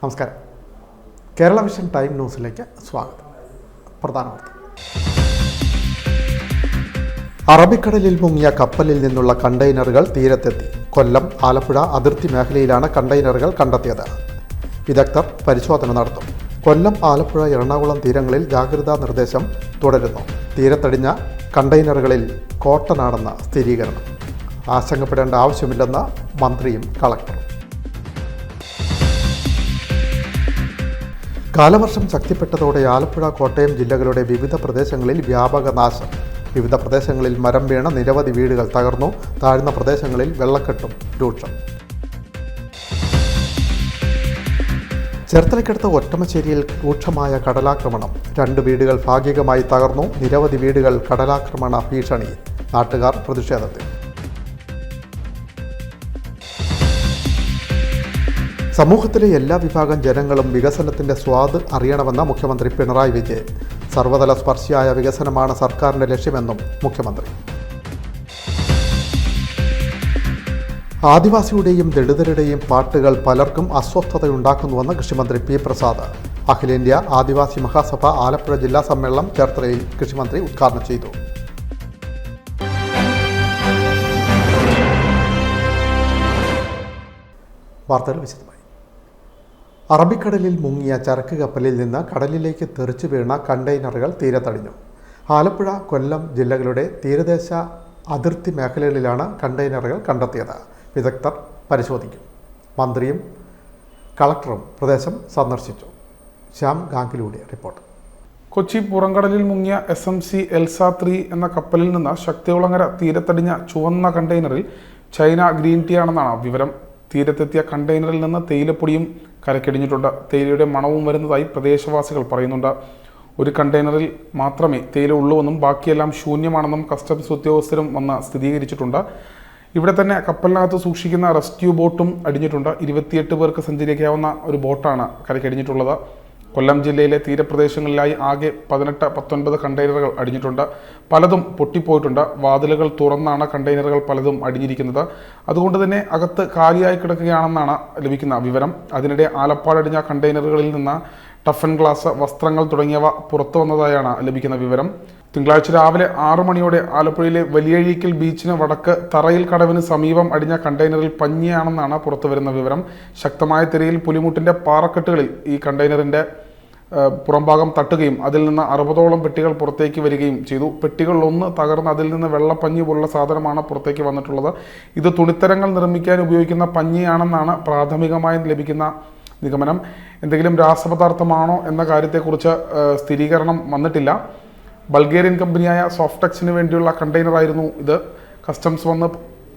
നമസ്കാരം. Kerala vision time ന്യൂസിലേക്ക് സ്വാഗതം. പ്രധാന വാർത്ത. അറബിക്കടലിൽ മുങ്ങിയ കപ്പലിൽ നിന്നുള്ള കണ്ടെയ്നറുകൾ തീരത്തെത്തി. കൊല്ലം, ആലപ്പുഴ അതിർത്തി മേഖലയിലാണ് കണ്ടെയ്നറുകൾ കണ്ടെത്തിയത്. വിദഗ്ധർ പരിശോധന നടത്തും. കൊല്ലം, ആലപ്പുഴ, എറണാകുളം തീരങ്ങളിൽ ജാഗ്രതാ നിർദ്ദേശം തുടരുന്നു. തീരത്തടിഞ്ഞ കണ്ടെയ്നറുകളിൽ കോട്ടനാണെന്ന് സ്ഥിരീകരണം. ആശങ്കപ്പെടേണ്ട ആവശ്യമില്ലെന്ന് മന്ത്രിയും കളക്ടറും. കാലവർഷം ശക്തിപ്പെട്ടതോടെ ആലപ്പുഴ, കോട്ടയം ജില്ലകളുടെ വിവിധ പ്രദേശങ്ങളിൽ വ്യാപക നാശം. വിവിധ പ്രദേശങ്ങളിൽ മരം വീണ് നിരവധി വീടുകൾ തകർന്നു. താഴ്ന്ന പ്രദേശങ്ങളിൽ വെള്ളക്കെട്ടും രൂക്ഷം. ചേർത്തലയ്ക്കടുത്ത ഒറ്റമശ്ശേരിയിൽ രൂക്ഷമായ കടലാക്രമണം. 2 വീടുകൾ ഭാഗികമായി തകർന്നു. നിരവധി വീടുകൾ കടലാക്രമണ ഭീഷണിയിൽ. നാട്ടുകാർ പ്രതിഷേധത്തിൽ. സമൂഹത്തിലെ എല്ലാ വിഭാഗം ജനങ്ങളും വികസനത്തിൻ്റെ സ്വാദ് അറിയണമെന്ന മുഖ്യമന്ത്രി പിണറായി വിജയൻ. സർവതല സ്പർശിയായ വികസനമാണ് സർക്കാരിൻ്റെ ലക്ഷ്യമെന്നും മുഖ്യമന്ത്രി. ആദിവാസിയുടെയും ദളിതരുടെയും പാട്ടുകൾ പലർക്കും അസ്വസ്ഥതയുണ്ടാക്കുന്നുവെന്ന് കൃഷിമന്ത്രി പി പ്രസാദ്. അഖിലേന്ത്യാ ആദിവാസി മഹാസഭ ആലപ്പുഴ ജില്ലാ സമ്മേളനം ചേർത്തലയിൽ കൃഷിമന്ത്രി ഉദ്ഘാടനം ചെയ്തു. വാർത്തകൾ വിശദമായി. അറബിക്കടലിൽ മുങ്ങിയ ചരക്ക് കപ്പലിൽ നിന്ന് കടലിലേക്ക് തെറിച്ചു വീണ കണ്ടെയ്നറുകൾ തീരത്തടിഞ്ഞു. ആലപ്പുഴ, കൊല്ലം ജില്ലകളുടെ തീരദേശ അതിർത്തി മേഖലകളിലാണ് കണ്ടെയ്നറുകൾ കണ്ടെത്തിയത്. വിദഗ്ധർ പരിശോധിക്കും. മന്ത്രിയും കളക്ടറും പ്രദേശം സന്ദർശിച്ചു. ശ്യാം ഗാംഗിലൂടെ റിപ്പോർട്ട്. കൊച്ചി പുറംകടലിൽ മുങ്ങിയ SMC എൽസ 3 എന്ന കപ്പലിൽ നിന്ന് ശക്തികുളങ്ങര തീരത്തടിഞ്ഞ ചുവന്ന കണ്ടെയ്നറിൽ ചൈന ഗ്രീൻ ടീ ആണെന്നാണ് വിവരം. തീരത്തെത്തിയ കണ്ടെയ്നറിൽ നിന്ന് തേയിലപ്പൊടിയും കരക്കടിഞ്ഞിട്ടുണ്ട്. തേയിലയുടെ മണവും വരുന്നതായി പ്രദേശവാസികൾ പറയുന്നുണ്ട്. ഒരു കണ്ടെയ്നറിൽ മാത്രമേ തേയില ഉള്ളൂവെന്നും ബാക്കിയെല്ലാം ശൂന്യമാണെന്നും കസ്റ്റംസ് ഉദ്യോഗസ്ഥരും വന്ന് സ്ഥിരീകരിച്ചിട്ടുണ്ട്. ഇവിടെ തന്നെ കപ്പലിനകത്ത് സൂക്ഷിക്കുന്ന റെസ്ക്യൂ ബോട്ടും അടിഞ്ഞിട്ടുണ്ട്. 28 പേർക്ക് സഞ്ചരിക്കാവുന്ന ഒരു ബോട്ടാണ് കരക്കടിഞ്ഞിട്ടുള്ളത്. കൊല്ലം ജില്ലയിലെ തീരപ്രദേശങ്ങളിലായി ആകെ 18-19 കണ്ടെയ്നറുകൾ അടിഞ്ഞിട്ടുണ്ട്. പലതും പൊട്ടിപ്പോയിട്ടുണ്ട്. വാതിലുകൾ തുറന്നാണ് കണ്ടെയ്നറുകൾ പലതും അടിഞ്ഞിരിക്കുന്നത്. അതുകൊണ്ട് തന്നെ അകത്ത് കാലിയായി കിടക്കുകയാണെന്നാണ് ലഭിക്കുന്ന വിവരം. അതിനിടെ ആലപ്പാടടിഞ്ഞ കണ്ടെയ്നറുകളിൽ നിന്ന് ടഫൻ ഗ്ലാസ്, വസ്ത്രങ്ങൾ തുടങ്ങിയവ പുറത്തു വന്നതായാണ് ലഭിക്കുന്ന വിവരം. തിങ്കളാഴ്ച രാവിലെ 6 മണിയോടെ ആലപ്പുഴയിലെ വലിയഴീക്കൽ ബീച്ചിന് വടക്ക് തറയിൽ കടവിന് സമീപം അടിഞ്ഞ കണ്ടെയ്നറിൽ പഞ്ഞിയാണെന്നാണ് പുറത്തുവരുന്ന വിവരം. ശക്തമായ തിരയിൽ പുലിമുട്ടിൻ്റെ പാറക്കെട്ടുകളിൽ ഈ കണ്ടെയ്നറിൻ്റെ പുറംഭാഗം തട്ടുകയും അതിൽ നിന്ന് 60ഓളം പെട്ടികൾ പുറത്തേക്ക് വരികയും ചെയ്തു. പെട്ടികളിലൊന്ന് തകർന്ന് അതിൽ നിന്ന് വെള്ളപ്പഞ്ഞി പോലുള്ള സാധനമാണ് പുറത്തേക്ക് വന്നിട്ടുള്ളത്. ഇത് തുണിത്തരങ്ങൾ നിർമ്മിക്കാൻ ഉപയോഗിക്കുന്ന പഞ്ഞിയാണെന്നാണ് പ്രാഥമികമായി ലഭിക്കുന്ന നിഗമനം. എന്തെങ്കിലും രാസപദാർത്ഥമാണോ എന്ന കാര്യത്തെക്കുറിച്ച് സ്ഥിരീകരണം വന്നിട്ടില്ല. ബൾഗേറിയൻ കമ്പനിയായ സോഫ്റ്റെക്സിന് വേണ്ടിയുള്ള കണ്ടെയ്നറായിരുന്നു ഇത്. കസ്റ്റംസ് വന്ന്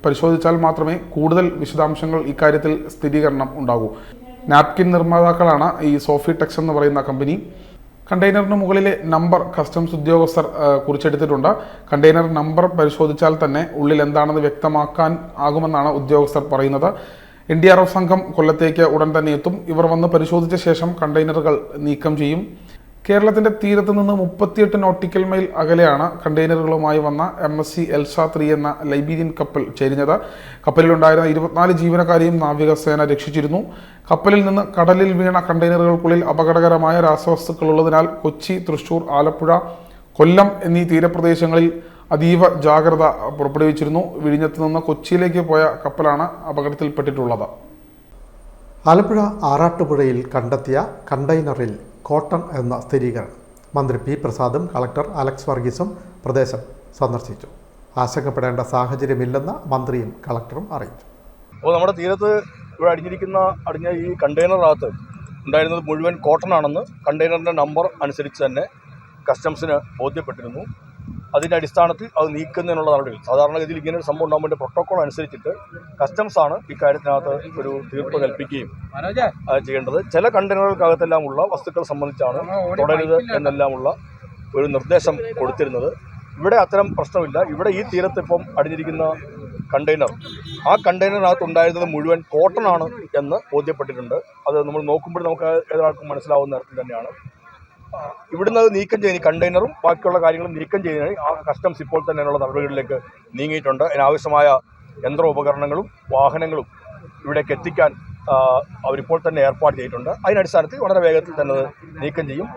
പരിശോധിച്ചാൽ മാത്രമേ കൂടുതൽ വിശദാംശങ്ങൾ ഇക്കാര്യത്തിൽ സ്ഥിരീകരണം ഉണ്ടാകൂ. നാപ്കിൻ നിർമ്മാതാക്കളാണ് ഈ സോഫിടെക്സ് എന്ന് പറയുന്ന കമ്പനി. കണ്ടെയ്നറിന് മുകളിലെ നമ്പർ കസ്റ്റംസ് ഉദ്യോഗസ്ഥർ കുറിച്ചെടുത്തിട്ടുണ്ട്. കണ്ടെയ്നർ നമ്പർ പരിശോധിച്ചാൽ തന്നെ ഉള്ളിൽ എന്താണെന്ന് വ്യക്തമാക്കാൻ ആകുമെന്നാണ് ഉദ്യോഗസ്ഥർ പറയുന്നത്. NDRF സംഘം കൊല്ലത്തേക്ക് ഉടൻ തന്നെ എത്തും. ഇവർ വന്ന് പരിശോധിച്ച ശേഷം കണ്ടെയ്നറുകൾ നീക്കം ചെയ്യും. കേരളത്തിൻ്റെ തീരത്ത് നിന്ന് 38 നോട്ടിക്കൽ മൈൽ അകലെയാണ് കണ്ടെയ്നറുകളുമായി വന്ന MSC എൽസ 3 എന്ന ലൈബീരിയൻ കപ്പൽ ചേരുന്നത്. കപ്പലിലുണ്ടായിരുന്ന 24 ജീവനക്കാരെയും നാവികസേന രക്ഷിച്ചിരുന്നു. കപ്പലിൽ നിന്ന് കടലിൽ വീണ കണ്ടെയ്നറുകൾക്കുള്ളിൽ അപകടകരമായ രാസവസ്തുക്കളുള്ളതിനാൽ കൊച്ചി, തൃശൂർ, ആലപ്പുഴ, കൊല്ലം എന്നീ തീരപ്രദേശങ്ങളിൽ അതീവ ജാഗ്രത പുറപ്പെടുവിച്ചിരുന്നു. വിഴിഞ്ഞത്ത് നിന്ന് കൊച്ചിയിലേക്ക് പോയ കപ്പലാണ് അപകടത്തിൽപ്പെട്ടിട്ടുള്ളത്. ആലപ്പുഴ ആറാട്ടുപുഴയിൽ കണ്ടെത്തിയ കണ്ടെയ്നറിൽ കോട്ടൺ എന്ന സ്ഥിരീകരണം. മന്ത്രി പി പ്രസാദും കളക്ടർ അലക്സ് വർഗീസും പ്രദേശം സന്ദർശിച്ചു. ആശങ്കപ്പെടേണ്ട സാഹചര്യമില്ലെന്ന് മന്ത്രിയും കളക്ടറും അറിയിച്ചു. അപ്പോൾ നമ്മുടെ തീരത്ത് ഇവിടെ അടിഞ്ഞ ഈ കണ്ടെയ്നറിനകത്ത് ഉണ്ടായിരുന്നത് മുഴുവൻ കോട്ടൺ ആണെന്ന് കണ്ടെയ്നറിൻ്റെ നമ്പർ അനുസരിച്ച് തന്നെ കസ്റ്റംസിന് ബോധ്യപ്പെട്ടിരുന്നു. അതിൻ്റെ അടിസ്ഥാനത്തിൽ അത് നീക്കുന്നതിനുള്ള നടപടികൾ സാധാരണഗതിയിൽ ഇങ്ങനെ ഒരു സംഭവം ഉണ്ടാകുമ്പോൾ പ്രോട്ടോക്കോൾ അനുസരിച്ചിട്ട് കസ്റ്റംസാണ് ഇക്കാര്യത്തിനകത്ത് ഒരു തീർപ്പ് കൽപ്പിക്കുകയും ചെയ്യേണ്ടത്. ചില കണ്ടെയ്നറുകൾക്കകത്തെല്ലാം ഉള്ള വസ്തുക്കൾ സംബന്ധിച്ചാണ് തുടരുത് എന്നെല്ലാമുള്ള ഒരു നിർദ്ദേശം കൊടുത്തിരുന്നത്. ഇവിടെ അത്തരം പ്രശ്നമില്ല. ഇവിടെ ഈ തീരത്ത് ഇപ്പം അടിഞ്ഞിരിക്കുന്ന കണ്ടെയ്നർ, ആ കണ്ടെയ്നറിനകത്ത് ഉണ്ടായിരുന്നത് മുഴുവൻ കോട്ടൺ ആണ് എന്ന് ബോധ്യപ്പെട്ടിട്ടുണ്ട്. അത് നമ്മൾ നോക്കുമ്പോൾ നമുക്ക് ഏതൊരാൾക്കും മനസ്സിലാവുന്ന തരത്തിൽ തന്നെയാണ്. ഇവിടുന്ന് അത് നീക്കം ചെയ്യുന്ന കണ്ടെയ്നറും ബാക്കിയുള്ള കാര്യങ്ങളും നീക്കം ചെയ്യുന്നതിന് കസ്റ്റംസ് ഇപ്പോൾ തന്നെ അതിനുള്ള നടപടികളിലേക്ക് നീങ്ങിയിട്ടുണ്ട്. അതിനാവശ്യമായ യന്ത്രോപകരണങ്ങളും വാഹനങ്ങളും ഇവിടേക്ക് എത്തിക്കാൻ അവരിപ്പോൾ തന്നെ ഏർപ്പാട് ചെയ്തിട്ടുണ്ട്. അതിനടിസ്ഥാനത്തിൽ വളരെ വേഗത്തിൽ തന്നെ അത് നീക്കം ചെയ്യും.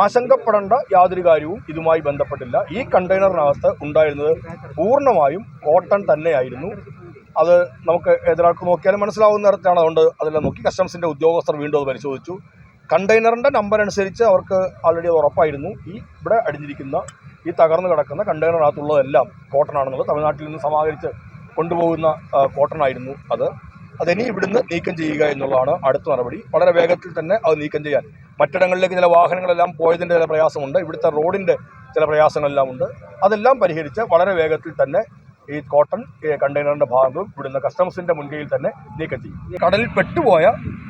ആശങ്കപ്പെടേണ്ട യാതൊരു കാര്യവും ഇതുമായി ബന്ധപ്പെട്ടില്ല. ഈ കണ്ടെയ്നറിനകത്ത് ഉണ്ടായിരുന്നത് പൂർണ്ണമായും കോട്ടൺ തന്നെയായിരുന്നു. അത് നമുക്ക് ഏതൊരാൾക്ക് നോക്കിയാലും മനസ്സിലാവുന്ന തരത്തിലാണ്. അതുകൊണ്ട് അതെല്ലാം നോക്കി കസ്റ്റംസിൻ്റെ ഉദ്യോഗസ്ഥർ വീണ്ടും അത് പരിശോധിച്ചു. കണ്ടെയ്നറിൻ്റെ നമ്പർ അനുസരിച്ച് അവർക്ക് ആൾറെഡി അത് ഉറപ്പായിരുന്നു. ഇവിടെ അടിഞ്ഞിരിക്കുന്ന ഈ തകർന്നു കിടക്കുന്ന കണ്ടെയ്നറിനകത്തുള്ളതെല്ലാം കോട്ടൺ ആണെന്നുള്ളത്. തമിഴ്നാട്ടിൽ നിന്ന് സമാഹരിച്ച് കൊണ്ടുപോകുന്ന കോട്ടൺ ആയിരുന്നു അതിനി ഇവിടുന്ന് നീക്കം ചെയ്യുക എന്നുള്ളതാണ് അടുത്ത നടപടി. വളരെ വേഗത്തിൽ തന്നെ അത് നീക്കം ചെയ്യാൻ മറ്റിടങ്ങളിലേക്ക് ചില വാഹനങ്ങളെല്ലാം പോയതിൻ്റെ ചില പ്രയാസമുണ്ട്. ഇവിടുത്തെ റോഡിൻ്റെ ചില പ്രയാസങ്ങളെല്ലാം ഉണ്ട്. അതെല്ലാം പരിഹരിച്ച് വളരെ വേഗത്തിൽ തന്നെ ഈ കോട്ടൺ കണ്ടെയ്നറിൻ്റെ ഭാഗങ്ങളും ഇവിടുന്ന് കസ്റ്റംസിൻ്റെ മുൻകൈയിൽ തന്നെ നീക്കം ചെയ്യും. കടലിൽ പെട്ടുപോയ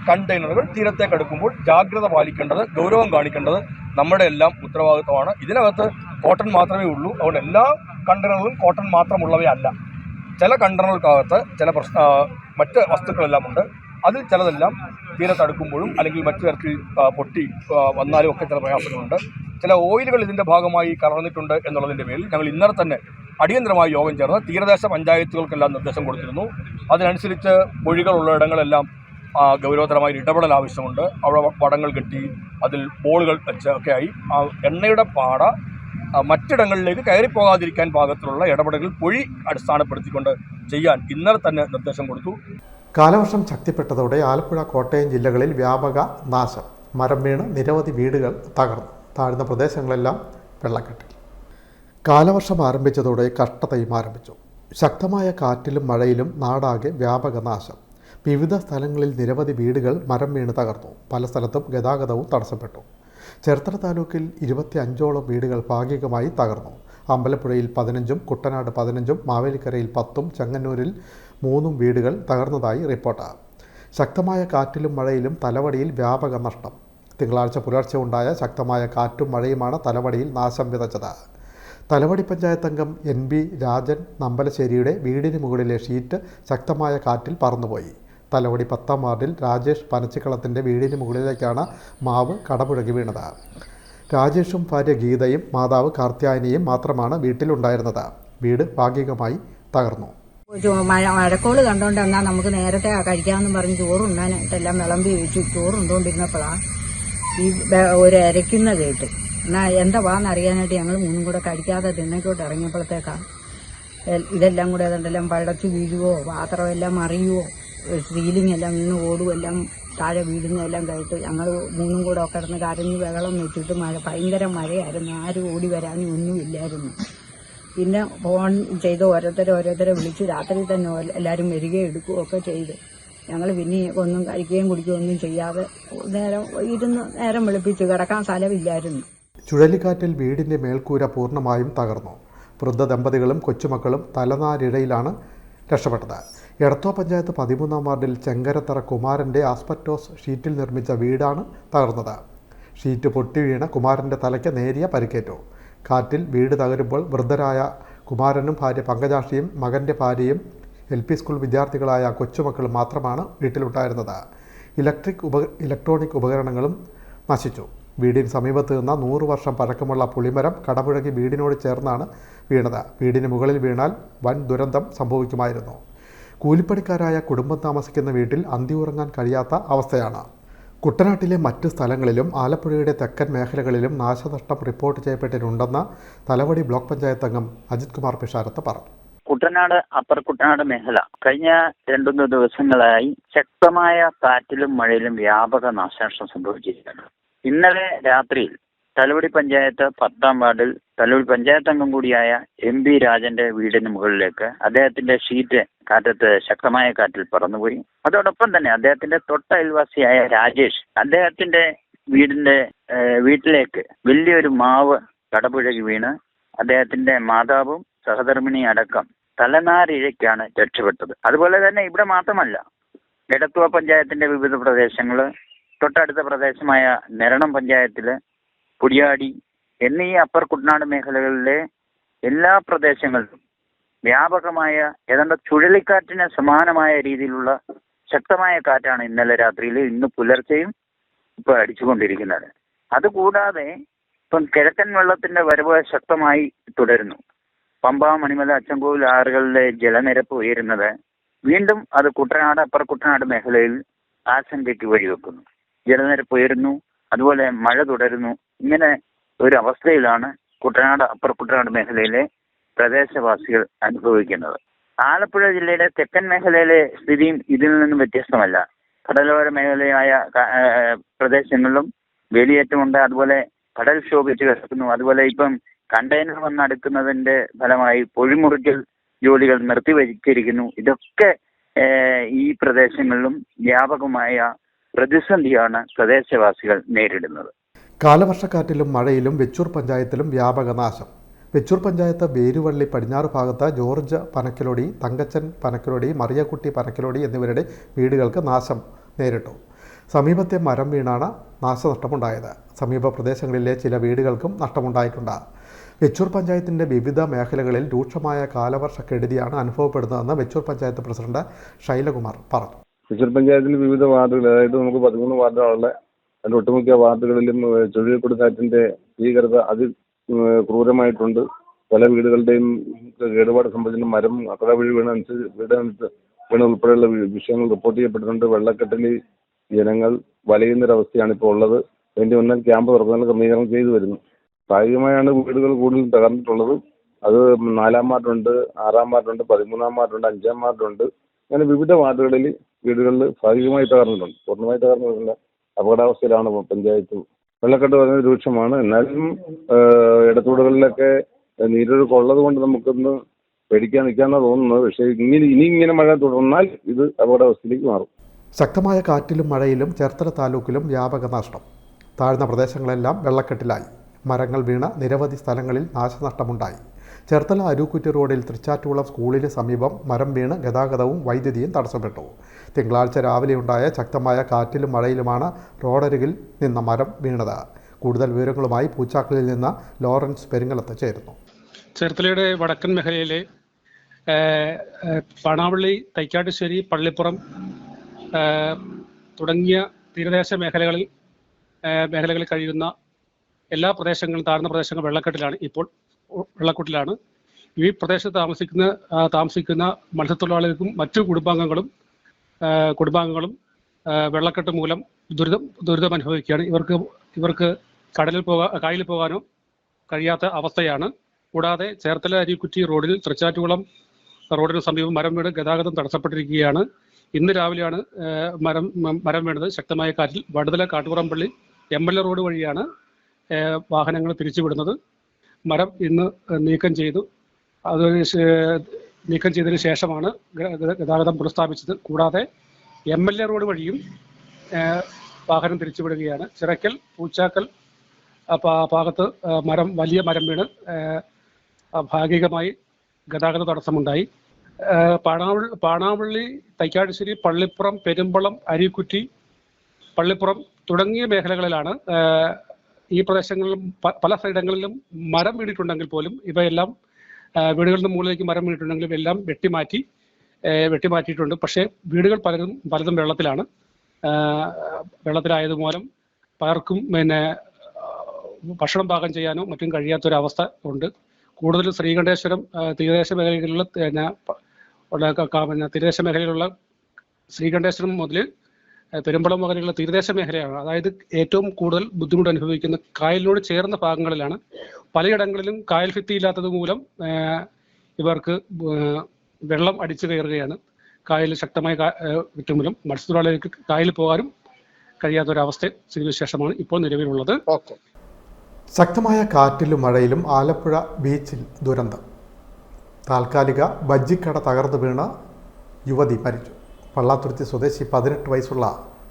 കണ്ടെയ്നറുകൾ തീരത്തേക്ക് അടുക്കുമ്പോൾ ജാഗ്രത പാലിക്കേണ്ടത്, ഗൗരവം കാണിക്കേണ്ടത് നമ്മുടെ എല്ലാം ഉത്തരവാദിത്തമാണ്. ഇതിനകത്ത് കോട്ടൺ മാത്രമേ ഉള്ളൂ. അതുകൊണ്ട് എല്ലാ കണ്ടെയ്നറുകളും കോട്ടൺ മാത്രമുള്ളവയല്ല. ചില കണ്ടെയ്നറുകൾക്കകത്ത് ചില മറ്റ് വസ്തുക്കളെല്ലാം ഉണ്ട്. അതിൽ ചിലതെല്ലാം തീരത്തടുക്കുമ്പോഴും അല്ലെങ്കിൽ മറ്റു തരത്തിൽ പൊട്ടി വന്നാലും ഒക്കെ ചില പ്രയാസങ്ങളുണ്ട്. ചില ഓയിലുകൾ ഇതിൻ്റെ ഭാഗമായി കലർന്നിട്ടുണ്ട് എന്നുള്ളതിൻ്റെ പേരിൽ ഞങ്ങൾ ഇന്നലെ തന്നെ അടിയന്തരമായി യോഗം ചേർന്ന് തീരദേശ പഞ്ചായത്തുകൾക്കെല്ലാം നിർദ്ദേശം കൊടുത്തിരുന്നു. അതിനനുസരിച്ച് പൊഴികളുള്ള ഇടങ്ങളെല്ലാം ഗൗരവതരമായ ഇടപെടൽ ആവശ്യമുണ്ട്. അവിടെ വടങ്ങൾ കെട്ടി അതിൽ ബോളുകൾ വെച്ച് ഒക്കെയായി എണ്ണയുടെ പാട മറ്റിടങ്ങളിലേക്ക് കയറിപ്പോകാതിരിക്കാൻ പാകത്തിലുള്ള ഇടപെടലുകൾ പൊഴി അടിസ്ഥാനപ്പെടുത്തിക്കൊണ്ട് ചെയ്യാൻ ഇന്നലെ തന്നെ നിർദ്ദേശം കൊടുത്തു. കാലവർഷം ശക്തിപ്പെട്ടതോടെ ആലപ്പുഴ, കോട്ടയം ജില്ലകളിൽ വ്യാപക നാശം. മരം വീണ് നിരവധി വീടുകൾ തകർന്നു. താഴ്ന്ന പ്രദേശങ്ങളെല്ലാം വെള്ളക്കെട്ടിൽ. കാലവർഷം ആരംഭിച്ചതോടെ കഷ്ടതയും ആരംഭിച്ചു. ശക്തമായ കാറ്റിലും മഴയിലും നാടാകെ വ്യാപക നാശം. വിവിധ സ്ഥലങ്ങളിൽ നിരവധി വീടുകൾ മരം വീണ് തകർന്നു. പല സ്ഥലത്തും ഗതാഗതവും തടസ്സപ്പെട്ടു. ചേർത്തല താലൂക്കിൽ 25ഓളം വീടുകൾ ഭാഗികമായി തകർന്നു. അമ്പലപ്പുഴയിൽ 15, കുട്ടനാട് 15, മാവേലിക്കരയിൽ 10, ചെങ്ങന്നൂരിൽ 3 വീടുകൾ തകർന്നതായി റിപ്പോർട്ട്. ശക്തമായ കാറ്റിലും മഴയിലും തലവടിയിൽ വ്യാപക നഷ്ടം. തിങ്കളാഴ്ച പുലർച്ചെ ഉണ്ടായ ശക്തമായ കാറ്റും മഴയുമാണ് തലവടിയിൽ നാശം വിതച്ചത്. തലവടി പഞ്ചായത്ത് അംഗം NB രാജൻ നമ്പലശ്ശേരിയുടെ വീടിന് മുകളിലെ ഷീറ്റ് ശക്തമായ കാറ്റിൽ പറന്നുപോയി. തലവടി 10ാം വാർഡിൽ രാജേഷ് പനച്ചിക്കളത്തിൻ്റെ വീടിന് മുകളിലേക്കാണ് മാവ് കടപുഴകി വീണത്. രാജേഷും ഭാര്യ ഗീതയും മാതാവ് കാർത്യായനിയും മാത്രമാണ് വീട്ടിലുണ്ടായിരുന്നത്. വീട് ഭാഗികമായി തകർന്നു. മഴക്കോള് കണ്ടോണ്ട് എന്നാൽ നമുക്ക് നേരത്തെ കഴിക്കാമെന്ന് പറഞ്ഞ് ചോറുണ്ടാനായിട്ടെല്ലാം വിളമ്പി വെച്ചു. ചോറുണ്ടോണ്ടിരുന്നപ്പോഴാണ് ഈ ഒരു അരയ്ക്കുന്ന കേട്ടു. എന്നാൽ എന്താ വാന്നറിയാനായിട്ട് ഞങ്ങൾ മൂന്നും കൂടെ കഴിക്കാതെ തിണ്ണയ്ക്കോട്ട് ഇറങ്ങിയപ്പോഴത്തേക്കാണ് ഇതെല്ലാം കൂടെ അതുകൊണ്ടെല്ലാം പഴച്ചു വീഴുവോ, പാത്രമെല്ലാം മറിയുവോ, സീലിംഗ് എല്ലാം നിന്ന് ഓടുമെല്ലാം താഴെ വീഴുന്നതെല്ലാം കേട്ട് ഞങ്ങൾ മൂന്നും കൂടെ ഒക്കെ കിടന്ന് കരഞ്ഞ് ബഹളം വെച്ചിട്ട് ഭയങ്കര മഴയായിരുന്നു. ആരും ഓടി വരാനും ഒന്നുമില്ലായിരുന്നു. പിന്നെ ഫോൺ ചെയ്ത് ഓരോരുത്തരെ വിളിച്ച് രാത്രി തന്നെ എല്ലാവരും വരികയും എടുക്കുകയൊക്കെ ചെയ്ത് ഞങ്ങൾ പിന്നെ ഒന്നും കഴിക്കുകയും കുടിക്കുകയും ഒന്നും ചെയ്യാതെ നേരം വെളുപ്പിച്ച് കിടക്കാൻ സ്ഥലമില്ലായിരുന്നു. ചുഴലിക്കാറ്റിൽ വീടിൻ്റെ മേൽക്കൂര പൂർണ്ണമായും തകർന്നു. വൃദ്ധ ദമ്പതികളും കൊച്ചുമക്കളും തലനാരിഴയിലാണ് രക്ഷപ്പെട്ടത്. എടത്വ പഞ്ചായത്ത് 13ാം വാർഡിൽ ചെങ്കരത്തറ കുമാരൻ്റെ ആസ്പെറ്റോസ് ഷീറ്റിൽ നിർമ്മിച്ച വീടാണ് തകർന്നത്. ഷീറ്റ് പൊട്ടി വീണ് കുമാരൻ്റെ തലയ്ക്ക് നേരിയ പരിക്കേറ്റു. കാറ്റിൽ വീട് തകരുമ്പോൾ വൃദ്ധരായ കുമാരനും ഭാര്യ പങ്കജാക്ഷിയും മകൻ്റെ ഭാര്യയും LP സ്കൂൾ വിദ്യാർത്ഥികളായ കൊച്ചുമക്കളും മാത്രമാണ് വീട്ടിലുണ്ടായിരുന്നത്. ഇലക്ട്രോണിക് ഉപകരണങ്ങളും നശിച്ചു. വീടിന് സമീപത്ത് നിന്ന 100 വർഷം പഴക്കമുള്ള പുളിമരം കടപുഴകി വീടിനോട് ചേർന്നാണ് വീണത്. വീടിന് മുകളിൽ വീണാൽ വൻ ദുരന്തം സംഭവിക്കുമായിരുന്നു. കൂലിപ്പണിക്കാരായ കുടുംബം താമസിക്കുന്ന വീട്ടിൽ അന്തിയുറങ്ങാൻ കഴിയാത്ത അവസ്ഥയാണ്. കുട്ടനാട്ടിലെ മറ്റ് സ്ഥലങ്ങളിലും ആലപ്പുഴയുടെ തെക്കൻ മേഖലകളിലും നാശനഷ്ടം റിപ്പോർട്ട് ചെയ്യപ്പെട്ടിട്ടുണ്ടെന്ന് തലവടി ബ്ലോക്ക് പഞ്ചായത്ത് അംഗം അജിത് കുമാർ പിഷാരത്ത് പറഞ്ഞു. കുട്ടനാട്, അപ്പർ കുട്ടനാട് മേഖല കഴിഞ്ഞ 2-3 ദിവസങ്ങളായി ശക്തമായ കാറ്റിലും മഴയിലും വ്യാപക നാശനഷ്ടം സംഭവിച്ചിരിക്കുകയാണ്. ഇന്നലെ രാത്രിയിൽ തലവടി പഞ്ചായത്ത് 10ാം വാർഡിൽ തലവടി പഞ്ചായത്ത് അംഗം കൂടിയായ MB രാജന്റെ വീടിന് മുകളിലേക്ക് അദ്ദേഹത്തിന്റെ ഷീറ്റ് കാറ്റത്ത് ശക്തമായ കാറ്റിൽ പറന്നുപോയി. അതോടൊപ്പം തന്നെ അദ്ദേഹത്തിന്റെ തൊട്ട അയൽവാസിയായ രാജേഷ്, അദ്ദേഹത്തിന്റെ വീട്ടിലേക്ക് വലിയൊരു മാവ് കടപുഴകി വീണ് അദ്ദേഹത്തിന്റെ മാതാവും സഹധർമ്മിണി അടക്കം തലനാരിഴയ്ക്കാണ് രക്ഷപ്പെട്ടത്. അതുപോലെ തന്നെ ഇവിടെ മാത്രമല്ല, എടത്വ പഞ്ചായത്തിന്റെ വിവിധ പ്രദേശങ്ങൾ, തൊട്ടടുത്ത പ്രദേശമായ നെരണം പഞ്ചായത്തില്, കുടിയാടി എന്നീ അപ്പർ കുട്ടനാട് മേഖലകളിലെ എല്ലാ പ്രദേശങ്ങളിലും വ്യാപകമായ ഏതാണ്ട് ചുഴലിക്കാറ്റിന് സമാനമായ രീതിയിലുള്ള ശക്തമായ കാറ്റാണ് ഇന്നലെ രാത്രിയിൽ ഇന്ന് പുലർച്ചെയും ഇപ്പോൾ അടിച്ചുകൊണ്ടിരിക്കുന്നത്. അതുകൂടാതെ ഇപ്പം കിഴക്കൻ വെള്ളത്തിന്റെ വരവ് ശക്തമായി തുടരുന്നു. പമ്പ, മണിമല, അച്ചൻകോവിൽ ആറുകളിലെ ജലനിരപ്പ് ഉയരുന്നത് വീണ്ടും അത് കുട്ടനാട്, അപ്പർ കുട്ടനാട് മേഖലയിൽ ആശങ്കയ്ക്ക് വഴിവെക്കുന്നു. ജലനിരപ്പ് ഉയരുന്നു, അതുപോലെ മഴ തുടരുന്നു. ഇങ്ങനെ ഒരു അവസ്ഥയിലാണ് കുട്ടനാട്, അപ്പർ കുട്ടനാട് മേഖലയിലെ പ്രദേശവാസികൾ അനുഭവിക്കുന്നത്. ആലപ്പുഴ ജില്ലയുടെ തെക്കൻ മേഖലയിലെ സ്ഥിതിയും ഇതിൽ നിന്നും വ്യത്യസ്തമല്ല. കടലോര മേഖലയായ പ്രദേശങ്ങളിലും വേലിയേറ്റമുണ്ട്, അതുപോലെ കടൽ ക്ഷോഭിച്ച് കിടക്കുന്നു. അതുപോലെ ഇപ്പം കണ്ടെയ്നർ വന്നടുക്കുന്നതിന്റെ ഫലമായി പൊഴിമുറിക്കൽ ജോലികൾ നിർത്തിവച്ചിരിക്കുന്നു. ഇതൊക്കെ ഈ പ്രദേശങ്ങളിലും വ്യാപകമായ പ്രതിസന്ധിയാണ് പ്രദേശവാസികൾ നേരിടുന്നത്. കാലവർഷക്കാറ്റിലും മഴയിലും വെച്ചൂർ പഞ്ചായത്തിലും വ്യാപക നാശം. വെച്ചൂർ പഞ്ചായത്ത് വേരുവള്ളി പടിഞ്ഞാറ് ഭാഗത്ത് ജോർജ് പനക്കിലോടി, തങ്കച്ചൻ പനക്കിലോടി, മറിയക്കുട്ടി പനക്കിലോടി എന്നിവരുടെ വീടുകൾക്ക് നാശം നേരിട്ടു. സമീപത്തെ മരം വീണാണ് നാശനഷ്ടമുണ്ടായത്. സമീപ പ്രദേശങ്ങളിലെ ചില വീടുകൾക്കും നഷ്ടമുണ്ടായിട്ടുണ്ട്. വെച്ചൂർ പഞ്ചായത്തിൻ്റെ വിവിധ മേഖലകളിൽ രൂക്ഷമായ കാലവർഷക്കെടുതിയാണ് അനുഭവപ്പെടുന്നതെന്ന് വെച്ചൂർ പഞ്ചായത്ത് പ്രസിഡന്റ് ശൈലകുമാർ പറഞ്ഞു. വെച്ചൂർ പഞ്ചായത്തിൽ വിവിധ വാർഡുകൾ, അതായത് നമുക്ക് 13 വാർഡുകളുള്ള അതിൻ്റെ ഒട്ടുമിക്ക വാർഡുകളിലും ചുഴലിക്കൊടുങ്കാറ്റിൻ്റെ ഭീകരത ക്രൂരമായിട്ടുണ്ട്. പല വീടുകളുടെയും കേടുപാട് സംബന്ധിച്ച മരം അക്കടവഴി വീണ് ഉൾപ്പെടെയുള്ള വിഷയങ്ങൾ റിപ്പോർട്ട് ചെയ്യപ്പെടുന്നുണ്ട്. വെള്ളക്കെട്ടിൽ ജനങ്ങൾ വലയുന്നൊരവസ്ഥയാണ് ഇപ്പോൾ ഉള്ളത്. അതിൻ്റെ ഒന്നാൽ ക്യാമ്പ് തുറക്കുന്നതിന് ക്രമീകരണം ചെയ്തു വരുന്നു. ഭാഗികമായാണ് വീടുകൾ കൂടുതൽ തകർന്നിട്ടുള്ളത്. അത് 4-ാം വാർഡുണ്ട്, 6-ാം വാർഡുണ്ട്, 13-ാം വാർഡുണ്ട്, 5-ാം വാർഡുണ്ട്. അങ്ങനെ വിവിധ വാർഡുകളിൽ വീടുകളിൽ ഭാഗികമായി തകർന്നിട്ടുണ്ട്. പൂർണ്ണമായി തകർന്നിട്ടില്ല. അപകടാവസ്ഥയിലാണ് പഞ്ചായത്ത്. വെള്ളക്കെട്ട് പറയുന്നത് രൂക്ഷമാണ്. എന്നാലും ഇടത്തൂടുകളിലൊക്കെ നീരൊഴുക്ക് ഉള്ളത് കൊണ്ട് നമുക്കൊന്ന് പേടിക്കാൻ നിൽക്കാമെന്നാണ് തോന്നുന്നത്. പക്ഷേ ഇനി മഴ തുടർന്നാൽ ഇത് അപകടാവസ്ഥയിലേക്ക് മാറും. ശക്തമായ കാറ്റിലും മഴയിലും ചേർത്തല താലൂക്കിലും വ്യാപക നഷ്ടം. താഴ്ന്ന പ്രദേശങ്ങളെല്ലാം വെള്ളക്കെട്ടിലായി. മരങ്ങൾ വീണ നിരവധി സ്ഥലങ്ങളിൽ നാശനഷ്ടമുണ്ടായി. ചേർത്തല അരൂക്കുറ്റി റോഡിൽ തൃച്ചാറ്റുകുളം സ്കൂളിന് സമീപം മരം വീണ് ഗതാഗതവും വൈദ്യുതിയും തടസ്സപ്പെട്ടു. തിങ്കളാഴ്ച രാവിലെയുണ്ടായ ശക്തമായ കാറ്റിലും മഴയിലുമാണ് റോഡരികിൽ നിന്ന മരം വീണത്. കൂടുതൽ വിവരങ്ങളുമായി പൂച്ചാക്കലിൽ നിന്ന് ലോറൻസ് പെരിങ്ങലത്ത് ചേരുന്നു. ചേർത്തലയുടെ വടക്കൻ മേഖലയിലെ പാണാവള്ളി, തൈക്കാട്ടുശ്ശേരി, പള്ളിപ്പുറം തുടങ്ങിയ തീരദേശ മേഖലകളിൽ കഴിയുന്ന എല്ലാ പ്രദേശങ്ങളും, താഴ്ന്ന പ്രദേശങ്ങൾ വെള്ളക്കെട്ടിലാണ്. ഈ പ്രദേശത്ത് താമസിക്കുന്ന മത്സ്യത്തൊഴിലാളികൾക്കും മറ്റു കുടുംബാംഗങ്ങളും വെള്ളക്കെട്ട് മൂലം ദുരിതം അനുഭവിക്കുകയാണ്. ഇവർക്ക് കായലിൽ പോകാനോ കഴിയാത്ത അവസ്ഥയാണ്. കൂടാതെ ചേർത്തല അരീക്കുറ്റി റോഡിൽ തൃച്ചാറ്റുകുളം റോഡിന് സമീപം മരം വീണ് ഗതാഗതം തടസ്സപ്പെട്ടിരിക്കുകയാണ്. ഇന്ന് രാവിലെയാണ് മരം വീണത്. ശക്തമായ കാറ്റിൽ വടുതല കാട്ടുപുറംപള്ളി MLA റോഡ് വഴിയാണ് വാഹനങ്ങൾ തിരിച്ചുവിടുന്നത്. മരം ഇന്ന് നീക്കം ചെയ്തതിന് ശേഷമാണ് ഗതാഗതം പുനഃസ്ഥാപിച്ചത്. കൂടാതെ MLA റോഡ് വഴിയും വാഹനം തിരിച്ചുവിടുകയാണ്. ചിറക്കൽ, പൂച്ചാക്കൽ ഭാഗത്ത് വലിയ മരം വീണ് ഭാഗികമായി ഗതാഗത തടസ്സമുണ്ടായി. പാണാവള്ളി, തൈക്കാട്ടുശ്ശേരി, പള്ളിപ്പുറം, പെരുമ്പളം, അരീക്കുറ്റി, പള്ളിപ്പുറം തുടങ്ങിയ മേഖലകളിലാണ് ഈ പ്രദേശങ്ങളിലും പല സൈഡങ്ങളിലും മരം വീണിട്ടുണ്ടെങ്കിൽ പോലും ഇവയെല്ലാം വീടുകളിൽ നിന്ന് മുകളിലേക്ക് മരം വീണിട്ടുണ്ടെങ്കിലും എല്ലാം വെട്ടിമാറ്റിയിട്ടുണ്ട്. പക്ഷേ വീടുകൾ പലതും വെള്ളത്തിലായതുമൂലം പലർക്കും ഭക്ഷണം പാകം ചെയ്യാനോ മറ്റും കഴിയാത്തൊരവസ്ഥ ഉണ്ട്. കൂടുതലും ശ്രീകണ്ഠേശ്വരം തീരദേശ മേഖലകളിലുള്ള ശ്രീകണ്ഠേശ്വരം മുതൽ പെരുമ്പളം വകയിലുള്ള തീരദേശ മേഖലയാണ്. അതായത് ഏറ്റവും കൂടുതൽ ബുദ്ധിമുട്ട് അനുഭവിക്കുന്ന കായലിനോട് ചേർന്ന ഭാഗങ്ങളിലാണ്. പലയിടങ്ങളിലും കായൽ ഭിത്തി ഇല്ലാത്തത് മൂലം ഇവർക്ക് വെള്ളം അടിച്ചു കയറുകയാണ്. കായലിൽ ശക്തമായ മൂലം മത്സ്യത്തൊഴിലാളികൾക്ക് കായലിൽ പോകാനും കഴിയാത്തൊരവസ്ഥ സ്ഥിതിവിശേഷമാണ് ഇപ്പോൾ നിലവിലുള്ളത്. ശക്തമായ കാറ്റിലും മഴയിലും ആലപ്പുഴ ബീച്ചിൽ ദുരന്തം. താൽക്കാലിക ബജ്ജിക്കട തകർന്നു വീണ് യുവതി മരിച്ചു. പള്ളാത്തുരുത്തി സ്വദേശി 18 വയസ്സുള്ള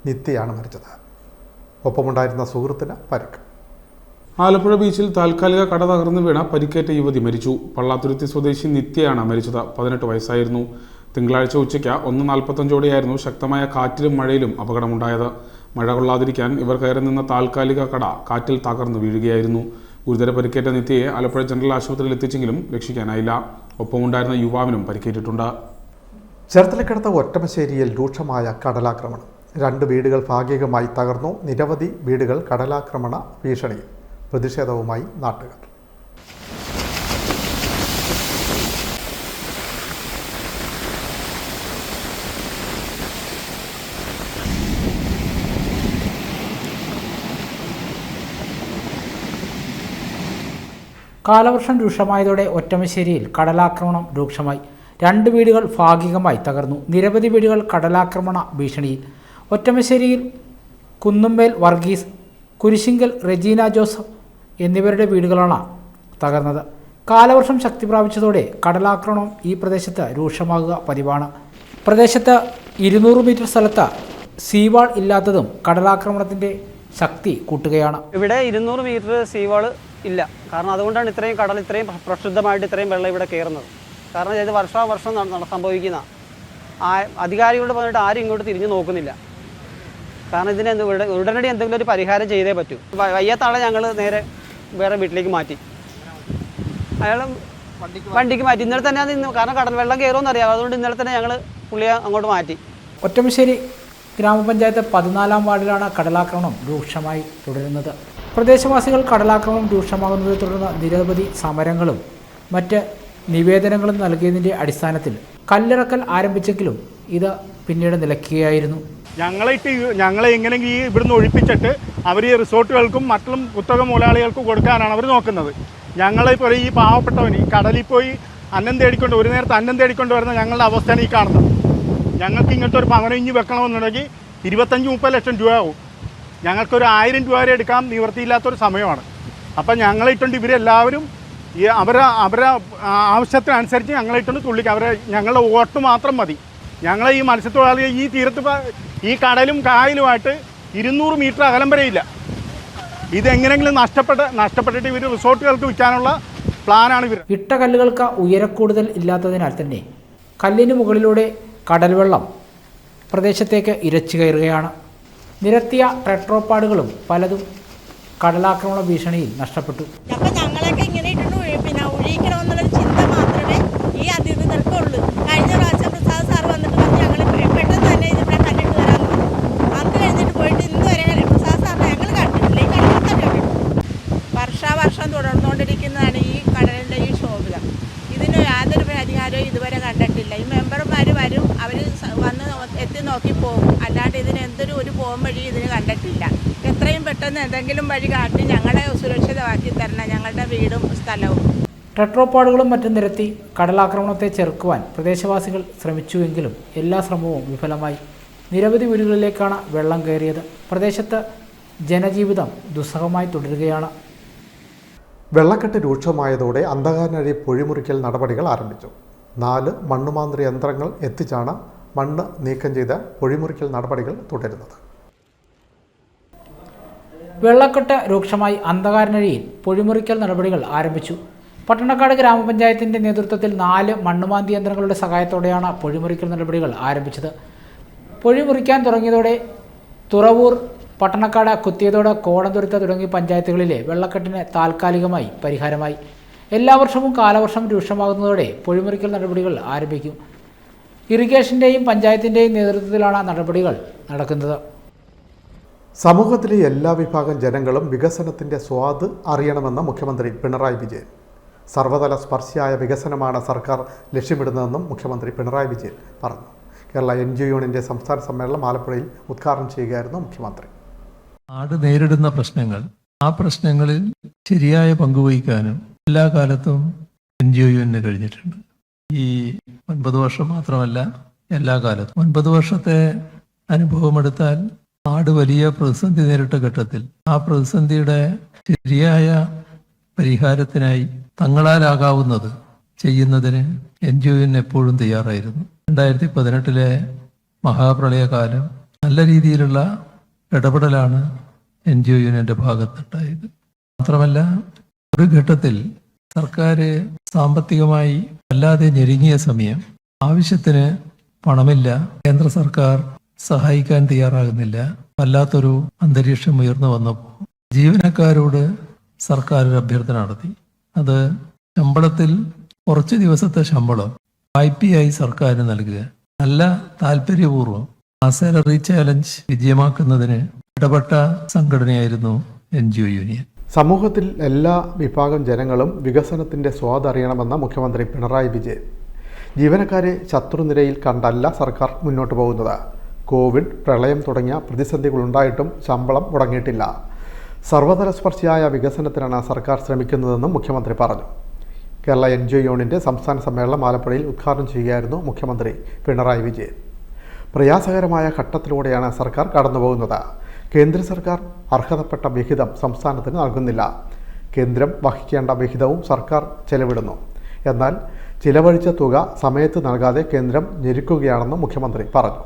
നിത്യയാണ് മരിച്ചത്. ഒപ്പമുണ്ടായിരുന്ന സുഹൃത്തിന് പരിക്ക്. ആലപ്പുഴ ബീച്ചിൽ താൽക്കാലിക കട തകർന്നു വീണ പരിക്കേറ്റ യുവതി മരിച്ചു. പള്ളാത്തുരുത്തി സ്വദേശി നിത്യയാണ് മരിച്ചത്. 18 വയസ്സായിരുന്നു. തിങ്കളാഴ്ച ഉച്ചയ്ക്ക് 1:45 ശക്തമായ കാറ്റിലും മഴയിലും അപകടമുണ്ടായത്. മഴ കൊള്ളാതിരിക്കാൻ ഇവർ കയറി നിന്ന താൽക്കാലിക കട കാറ്റിൽ തകർന്നു വീഴുകയായിരുന്നു. ഗുരുതര പരിക്കേറ്റ നിത്യയെ ആലപ്പുഴ ജനറൽ ആശുപത്രിയിൽ എത്തിച്ചെങ്കിലും രക്ഷിക്കാനായില്ല. ഒപ്പമുണ്ടായിരുന്ന യുവാവിനും പരിക്കേറ്റിട്ടുണ്ട്. ചേർത്തലക്കടുത്ത ഒറ്റമശ്ശേരിയിൽ രൂക്ഷമായ കടലാക്രമണം. 2 വീടുകൾ ഭാഗികമായി തകർന്നു. നിരവധി വീടുകൾ കടലാക്രമണ ഭീഷണിയിൽ. പ്രതിഷേധവുമായി നാട്ടുകാർ. കാലവർഷം രൂക്ഷമായതോടെ ഒറ്റമശ്ശേരിയിൽ കടലാക്രമണം രൂക്ഷമായി. 2 വീടുകൾ ഭാഗികമായി തകർന്നു. നിരവധി വീടുകൾ കടലാക്രമണ ഭീഷണിയിൽ. ഒറ്റമശ്ശേരിയിൽ കുന്നുമ്മേൽ വർഗീസ്, കുരിശിങ്കൽ റെജീന ജോസഫ് എന്നിവരുടെ വീടുകളാണ് തകർന്നത്. കാലവർഷം ശക്തി പ്രാപിച്ചതോടെ കടലാക്രമണം ഈ പ്രദേശത്ത് രൂക്ഷമാകുക പതിവാണ്. പ്രദേശത്ത് 200 മീറ്റർ സ്ഥലത്ത് സീവാൾ ഇല്ലാത്തതും കടലാക്രമണത്തിൻ്റെ ശക്തി കൂട്ടുകയാണ്. ഇവിടെ 200 മീറ്റർ സീവാൾ ഇല്ല. കാരണം അതുകൊണ്ടാണ് ഇത്രയും കടൽ ഇത്രയും പ്രക്ഷുബ്ധമായിട്ട് ഇത്രയും വെള്ളം ഇവിടെ കയറുന്നത്. കാരണം ഇത് വർഷാവർഷം സംഭവിക്കുന്ന അധികാരികളോട് പറഞ്ഞിട്ട് ആരും ഇങ്ങോട്ട് തിരിഞ്ഞു നോക്കുന്നില്ല. കാരണം ഇതിന് ഉടനടി എന്തെങ്കിലും ഒരു പരിഹാരം ചെയ്തേ പറ്റൂ. വയ്യാത്ത ആളെ ഞങ്ങൾ നേരെ വേറെ വീട്ടിലേക്ക് മാറ്റി. അയാൾ വണ്ടിക്ക് മാറ്റി. ഇന്നലെ തന്നെ അത് കാരണം കടൽ വെള്ളം കയറുമെന്ന് അറിയാം. അതുകൊണ്ട് ഇന്നലെ തന്നെ ഞങ്ങൾ പുള്ളിയെ അങ്ങോട്ട് മാറ്റി. ഒറ്റമശ്ശേരി ഗ്രാമപഞ്ചായത്ത് 14-ാം വാർഡിലാണ് കടലാക്രമണം രൂക്ഷമായി തുടരുന്നത്. പ്രദേശവാസികൾ കടലാക്രമണം രൂക്ഷമാകുന്നതിനെ തുടർന്ന് നിരവധി സമരങ്ങളും മറ്റ് നിവേദനങ്ങളും നൽകിയതിൻ്റെ അടിസ്ഥാനത്തിൽ കല്ലിറക്കൽ ആരംഭിച്ചെങ്കിലും ഇത് പിന്നീട് നിലയ്ക്കുകയായിരുന്നു. ഞങ്ങളെ എങ്ങനെയെങ്കിലും ഈ ഇവിടുന്ന് ഒഴിപ്പിച്ചിട്ട് അവർ ഈ റിസോർട്ടുകൾക്കും മറ്റും കുത്തക മുതലാളികൾക്കും കൊടുക്കാനാണ് അവർ നോക്കുന്നത്. ഞങ്ങളെപ്പോലെ ഈ പാവപ്പെട്ടവൻ ഈ കടലിൽ പോയി ഒരു നേരത്തെ അന്നം തേടിക്കൊണ്ട് വരുന്ന ഞങ്ങളുടെ അവസ്ഥയാണ് ഈ കാണുന്നത്. ഞങ്ങൾക്ക് ഇങ്ങനത്തെ ഒരു പവനഞ്ഞ് വെക്കണമെന്നുണ്ടെങ്കിൽ 25-30 ലക്ഷം രൂപയാവും. ഞങ്ങൾക്കൊരു 1000 രൂപ വരെ എടുക്കാൻ നിവൃത്തിയില്ലാത്തൊരു സമയമാണ്. അപ്പം ഞങ്ങളിട്ടുണ്ട് ഇവരെല്ലാവരും ഈ അവരെ ആവശ്യത്തിനനുസരിച്ച് ഞങ്ങളിട്ടുണ്ട് ഞങ്ങളുടെ വോട്ട് മാത്രം മതി. ഞങ്ങളെ ഈ മത്സ്യത്തൊഴിലാളികൾ ഈ തീരത്ത് ഈ കടലും കായലുമായിട്ട് 200 മീറ്റർ അകലം വരെയില്ല. ഇതെങ്ങനെയെങ്കിലും നഷ്ടപ്പെട്ടിട്ട് ഇവർ റിസോർട്ടുകൾക്ക് വിൽക്കാനുള്ള പ്ലാനാണ് ഇവർ. ഇട്ട കല്ലുകൾക്ക് ഉയരക്കൂടുതൽ ഇല്ലാത്തതിനാൽ തന്നെ കല്ലിന് മുകളിലൂടെ കടൽവെള്ളം പ്രദേശത്തേക്ക് ഇരച്ചു കയറുകയാണ്. നിരത്തിയ ടെട്രോപാഡുകളും പലതും കടലാക്രമണ ഭീഷണിയിൽ നഷ്ടപ്പെട്ടു. അപ്പം ഞങ്ങളൊക്കെ ഇങ്ങനെ ഇട്ടുണ്ട് ഒഴിക്കണമെന്നുള്ളൊരു ചിന്ത മാത്രമേ ഈ അധികൃതർക്ക് ഉള്ളൂ. കഴിഞ്ഞ പ്രാവശ്യം പ്രസാദ് സാർ വന്നിട്ട് പറഞ്ഞു ഞങ്ങൾ പെട്ടെന്ന് തന്നെ ഇതിവിടെ കണ്ടിട്ട് വരാമെന്ന് പറഞ്ഞു. അത് കഴിഞ്ഞിട്ട് പോയിട്ട് ഇന്ന് വരെ പ്രസാദ് സാറിനെ ഞങ്ങൾ കണ്ടിട്ടില്ല. ഈ കടലിൽ തന്നെ വർഷാവർഷം തുടർന്നുകൊണ്ടിരിക്കുന്നതാണ് ഈ കടലിൻ്റെ ഈ ശോഭന. ഇതിന് യാതൊരു പരിഹാരവും ഇതുവരെ കണ്ടിട്ടില്ല. ഈ മെമ്പർമാർ വരും, അവർ വന്ന് എത്തി നോക്കി പോകും. അല്ലാണ്ട് ഇതിന് ഒരു പോകാൻ വഴി ഇതിന് കണ്ടിട്ടില്ല. എത്രയും പെട്ടെന്ന് എന്തെങ്കിലും വഴി കാട്ടി ഞങ്ങളെ സുരക്ഷിതമാക്കി തരണം, ഞങ്ങളുടെ വീടും സ്ഥലവും. ടെട്രോപാഡുകളും മറ്റും നിരത്തി കടലാക്രമണത്തെ ചെറുക്കുവാൻ പ്രദേശവാസികൾ ശ്രമിച്ചുവെങ്കിലും എല്ലാ ശ്രമവും വിഫലമായി. നിരവധി വീടുകളിലേക്കാണ് വെള്ളം കയറിയത്. പ്രദേശത്ത് ജനജീവിതം ദുസ്സഹമായി തുടരുകയാണ്. വെള്ളക്കെട്ട് രൂക്ഷമായതോടെ അന്ധകാരനഴി പൊഴിമുറിക്കൽ നടപടികൾ ആരംഭിച്ചു. 4 മണ്ണുമാന്ത്രി യന്ത്രങ്ങൾ എത്തിച്ചാണ് മണ്ണ് നീക്കം ചെയ്ത് പൊഴിമുറിക്കൽ നടപടികൾ തുടരുന്നത്. വെള്ളക്കെട്ട് രൂക്ഷമായി അന്ധകാരനഴിയിൽ പൊഴിമുറിക്കൽ നടപടികൾ ആരംഭിച്ചു. പട്ടണക്കാട് ഗ്രാമപഞ്ചായത്തിൻ്റെ നേതൃത്വത്തിൽ 4 മണ്ണുമാന്തി യന്ത്രങ്ങളുടെ സഹായത്തോടെയാണ് പൊഴിമുറിക്കൽ നടപടികൾ ആരംഭിച്ചത്. പൊഴിമുറിക്കാൻ തുടങ്ങിയതോടെ തുറവൂർ, പട്ടണക്കാട്, കുത്തിയതോട്, കോടന്തുരുത്ത് തുടങ്ങിയ പഞ്ചായത്തുകളിലെ വെള്ളക്കെട്ടിന് താൽക്കാലികമായി പരിഹാരമായി. എല്ലാ വർഷവും കാലവർഷം രൂക്ഷമാകുന്നതോടെ പൊഴിമുറിക്കൽ നടപടികൾ ആരംഭിക്കും. ഇറിഗേഷൻ്റെയും പഞ്ചായത്തിൻ്റെയും നേതൃത്വത്തിലാണ് നടപടികൾ നടക്കുന്നത്. സമൂഹത്തിലെ എല്ലാ വിഭാഗം ജനങ്ങളും വികസനത്തിൻ്റെ സ്വാദ് അറിയണമെന്ന് മുഖ്യമന്ത്രി പിണറായി വിജയൻ. സർവതല സ്പർശിയായ വികസനമാണ് സർക്കാർ ലക്ഷ്യമിടുന്നതെന്നും മുഖ്യമന്ത്രി പിണറായി വിജയൻ പറഞ്ഞു. കേരള NGO യൂണിയൻ്റെ സംസ്ഥാന സമ്മേളനം ആലപ്പുഴയിൽ ഉദ്ഘാടനം ചെയ്യുകയായിരുന്നു മുഖ്യമന്ത്രി. നാട് നേരിടുന്ന പ്രശ്നങ്ങൾ, ആ പ്രശ്നങ്ങളിൽ ശരിയായ പങ്കുവഹിക്കാനും എല്ലാ കാലത്തും NGO യൂണിയന് കഴിഞ്ഞിട്ടുണ്ട്. ഈ 9 വർഷം മാത്രമല്ല, എല്ലാ കാലത്തും 9 വർഷത്തെ അനുഭവമെടുത്താൽ നാട് വലിയ പ്രതിസന്ധി നേരിട്ട ഘട്ടത്തിൽ ആ പ്രതിസന്ധിയുടെ ശരിയായ പരിഹാരത്തിനായി തങ്ങളാലാകാവുന്നത് ചെയ്യുന്നതിന് NGO യൂണിയൻ എപ്പോഴും തയ്യാറായിരുന്നു. 2018 മഹാപ്രളയകാലം നല്ല രീതിയിലുള്ള ഇടപെടലാണ് NGO യൂണിയന്റെ ഭാഗത്തുണ്ടായത്. മാത്രമല്ല, ഒരു ഘട്ടത്തിൽ സർക്കാർ സാമ്പത്തികമായി വല്ലാതെ ഞെരുങ്ങിയ സമയം, ആവശ്യത്തിന് പണമില്ല, കേന്ദ്ര സർക്കാർ സഹായിക്കാൻ തയ്യാറാകുന്നില്ല, വല്ലാത്തൊരു അന്തരീക്ഷം ഉയർന്നു വന്നപ്പോൾ ജീവനക്കാരോട് സർക്കാർ ഒരു അഭ്യർത്ഥന നടത്തി. അത് ശമ്പളത്തിൽ കുറച്ച് ദിവസത്തെ ശമ്പളം വായ്പയായി സർക്കാർ നൽകുക. നല്ല താല്പര്യപൂർവ്വം ആ സാലറി ചാലഞ്ച് വിജയമാക്കുന്നതിന് ഇടപെട്ട സംഘടനയായിരുന്നു NGO യൂണിയൻ. സമൂഹത്തിൽ എല്ലാ വിഭാഗം ജനങ്ങളും വികസനത്തിൻ്റെ സ്വാദ് അറിയണമെന്ന മുഖ്യമന്ത്രി പിണറായി വിജയൻ. ജീവനക്കാരെ ശത്രുനിരയിൽ കണ്ടല്ല സർക്കാർ മുന്നോട്ട് പോകുന്നത്. കോവിഡ്, പ്രളയം തുടങ്ങിയ പ്രതിസന്ധികളുണ്ടായിട്ടും ശമ്പളം മുടങ്ങിയിട്ടില്ല. സർവതലസ്പർശിയായ വികസനത്തിനാണ് സർക്കാർ ശ്രമിക്കുന്നതെന്നും മുഖ്യമന്ത്രി പറഞ്ഞു. കേരള NGO യൂണിയന്റെ സംസ്ഥാന സമ്മേളനം ആലപ്പുഴയിൽ ഉദ്ഘാടനം ചെയ്യുകയായിരുന്നു മുഖ്യമന്ത്രി പിണറായി വിജയൻ. പ്രയാസകരമായ ഘട്ടത്തിലൂടെയാണ് സർക്കാർ കടന്നുപോകുന്നത്. കേന്ദ്ര സർക്കാർ അർഹതപ്പെട്ട വിഹിതം സംസ്ഥാനത്തിന് നൽകുന്നില്ല. കേന്ദ്രം വഹിക്കേണ്ട വിഹിതവും സർക്കാർ ചെലവിടുന്നു. എന്നാൽ ചിലവഴിച്ച തുക സമയത്ത് നൽകാതെ കേന്ദ്രം ഞെരുക്കുകയാണെന്ന് മുഖ്യമന്ത്രി പറഞ്ഞു.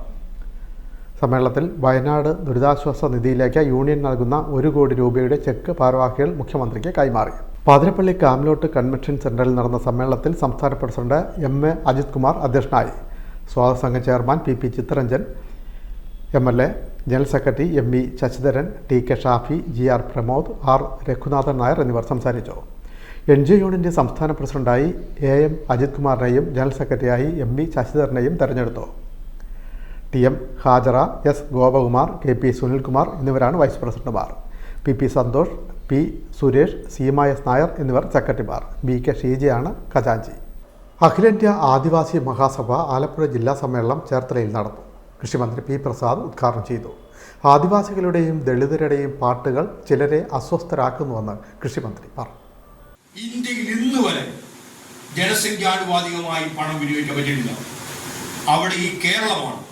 സമ്മേളനത്തിൽ വയനാട് ദുരിതാശ്വാസ നിധിയിലേക്ക് യൂണിയൻ നൽകുന്ന 1 കോടി രൂപയുടെ ചെക്ക് ഭാരവാഹികൾ മുഖ്യമന്ത്രിക്ക് കൈമാറി. പാതിരപ്പള്ളി കാമലോട്ട് കൺവെൻഷൻ സെന്ററിൽ നടന്ന സമ്മേളനത്തിൽ സംസ്ഥാന പ്രസിഡന്റ് MA അജിത് കുമാർ അധ്യക്ഷനായി. സ്വാഗത സംഘ chairman PP Chittaranjan, MLA, general secretary MV Sasidharan, TK Shafi, GR Pramod, R Raghunathan Nair എന്നിവർ സംസാരിച്ചു. NGO യൂണിയന്റെ സംസ്ഥാന പ്രസിഡന്റായി AM അജിത് കുമാറിനെയും ജനറൽ സെക്രട്ടറിയായി MV ശശിധരനെയും തെരഞ്ഞെടുത്തു. TM Hajara, S Gopakumar, KP Sunilkumar എന്നിവരാണ് വൈസ് പ്രസിഡന്റുമാർ. PP Santhosh, P Suresh, CMS Nair എന്നിവർ സെക്രട്ടറിമാർ. BK ഷീജയാണ് ഖജാൻജി. അഖിലേന്ത്യാ ആദിവാസി മഹാസഭ ആലപ്പുഴ ജില്ലാ സമ്മേളനം ചേർത്തലയിൽ നടന്നു. കൃഷിമന്ത്രി P പ്രസാദ് ഉദ്ഘാടനം ചെയ്തു. ആദിവാസികളുടെയും ദളിതരുടെയും പാട്ടുകൾ ചിലരെ അസ്വസ്ഥരാക്കുന്നുവെന്ന് കൃഷിമന്ത്രി പറഞ്ഞു. ഇന്ത്യയിൽ ഇന്ന് വരെ ജനസംഖ്യാനുപാതികമായി പണം വിനിയോഗിക്കാൻ പറ്റിയിട്ടില്ല. അവിടെ ഈ കേരളമാണ്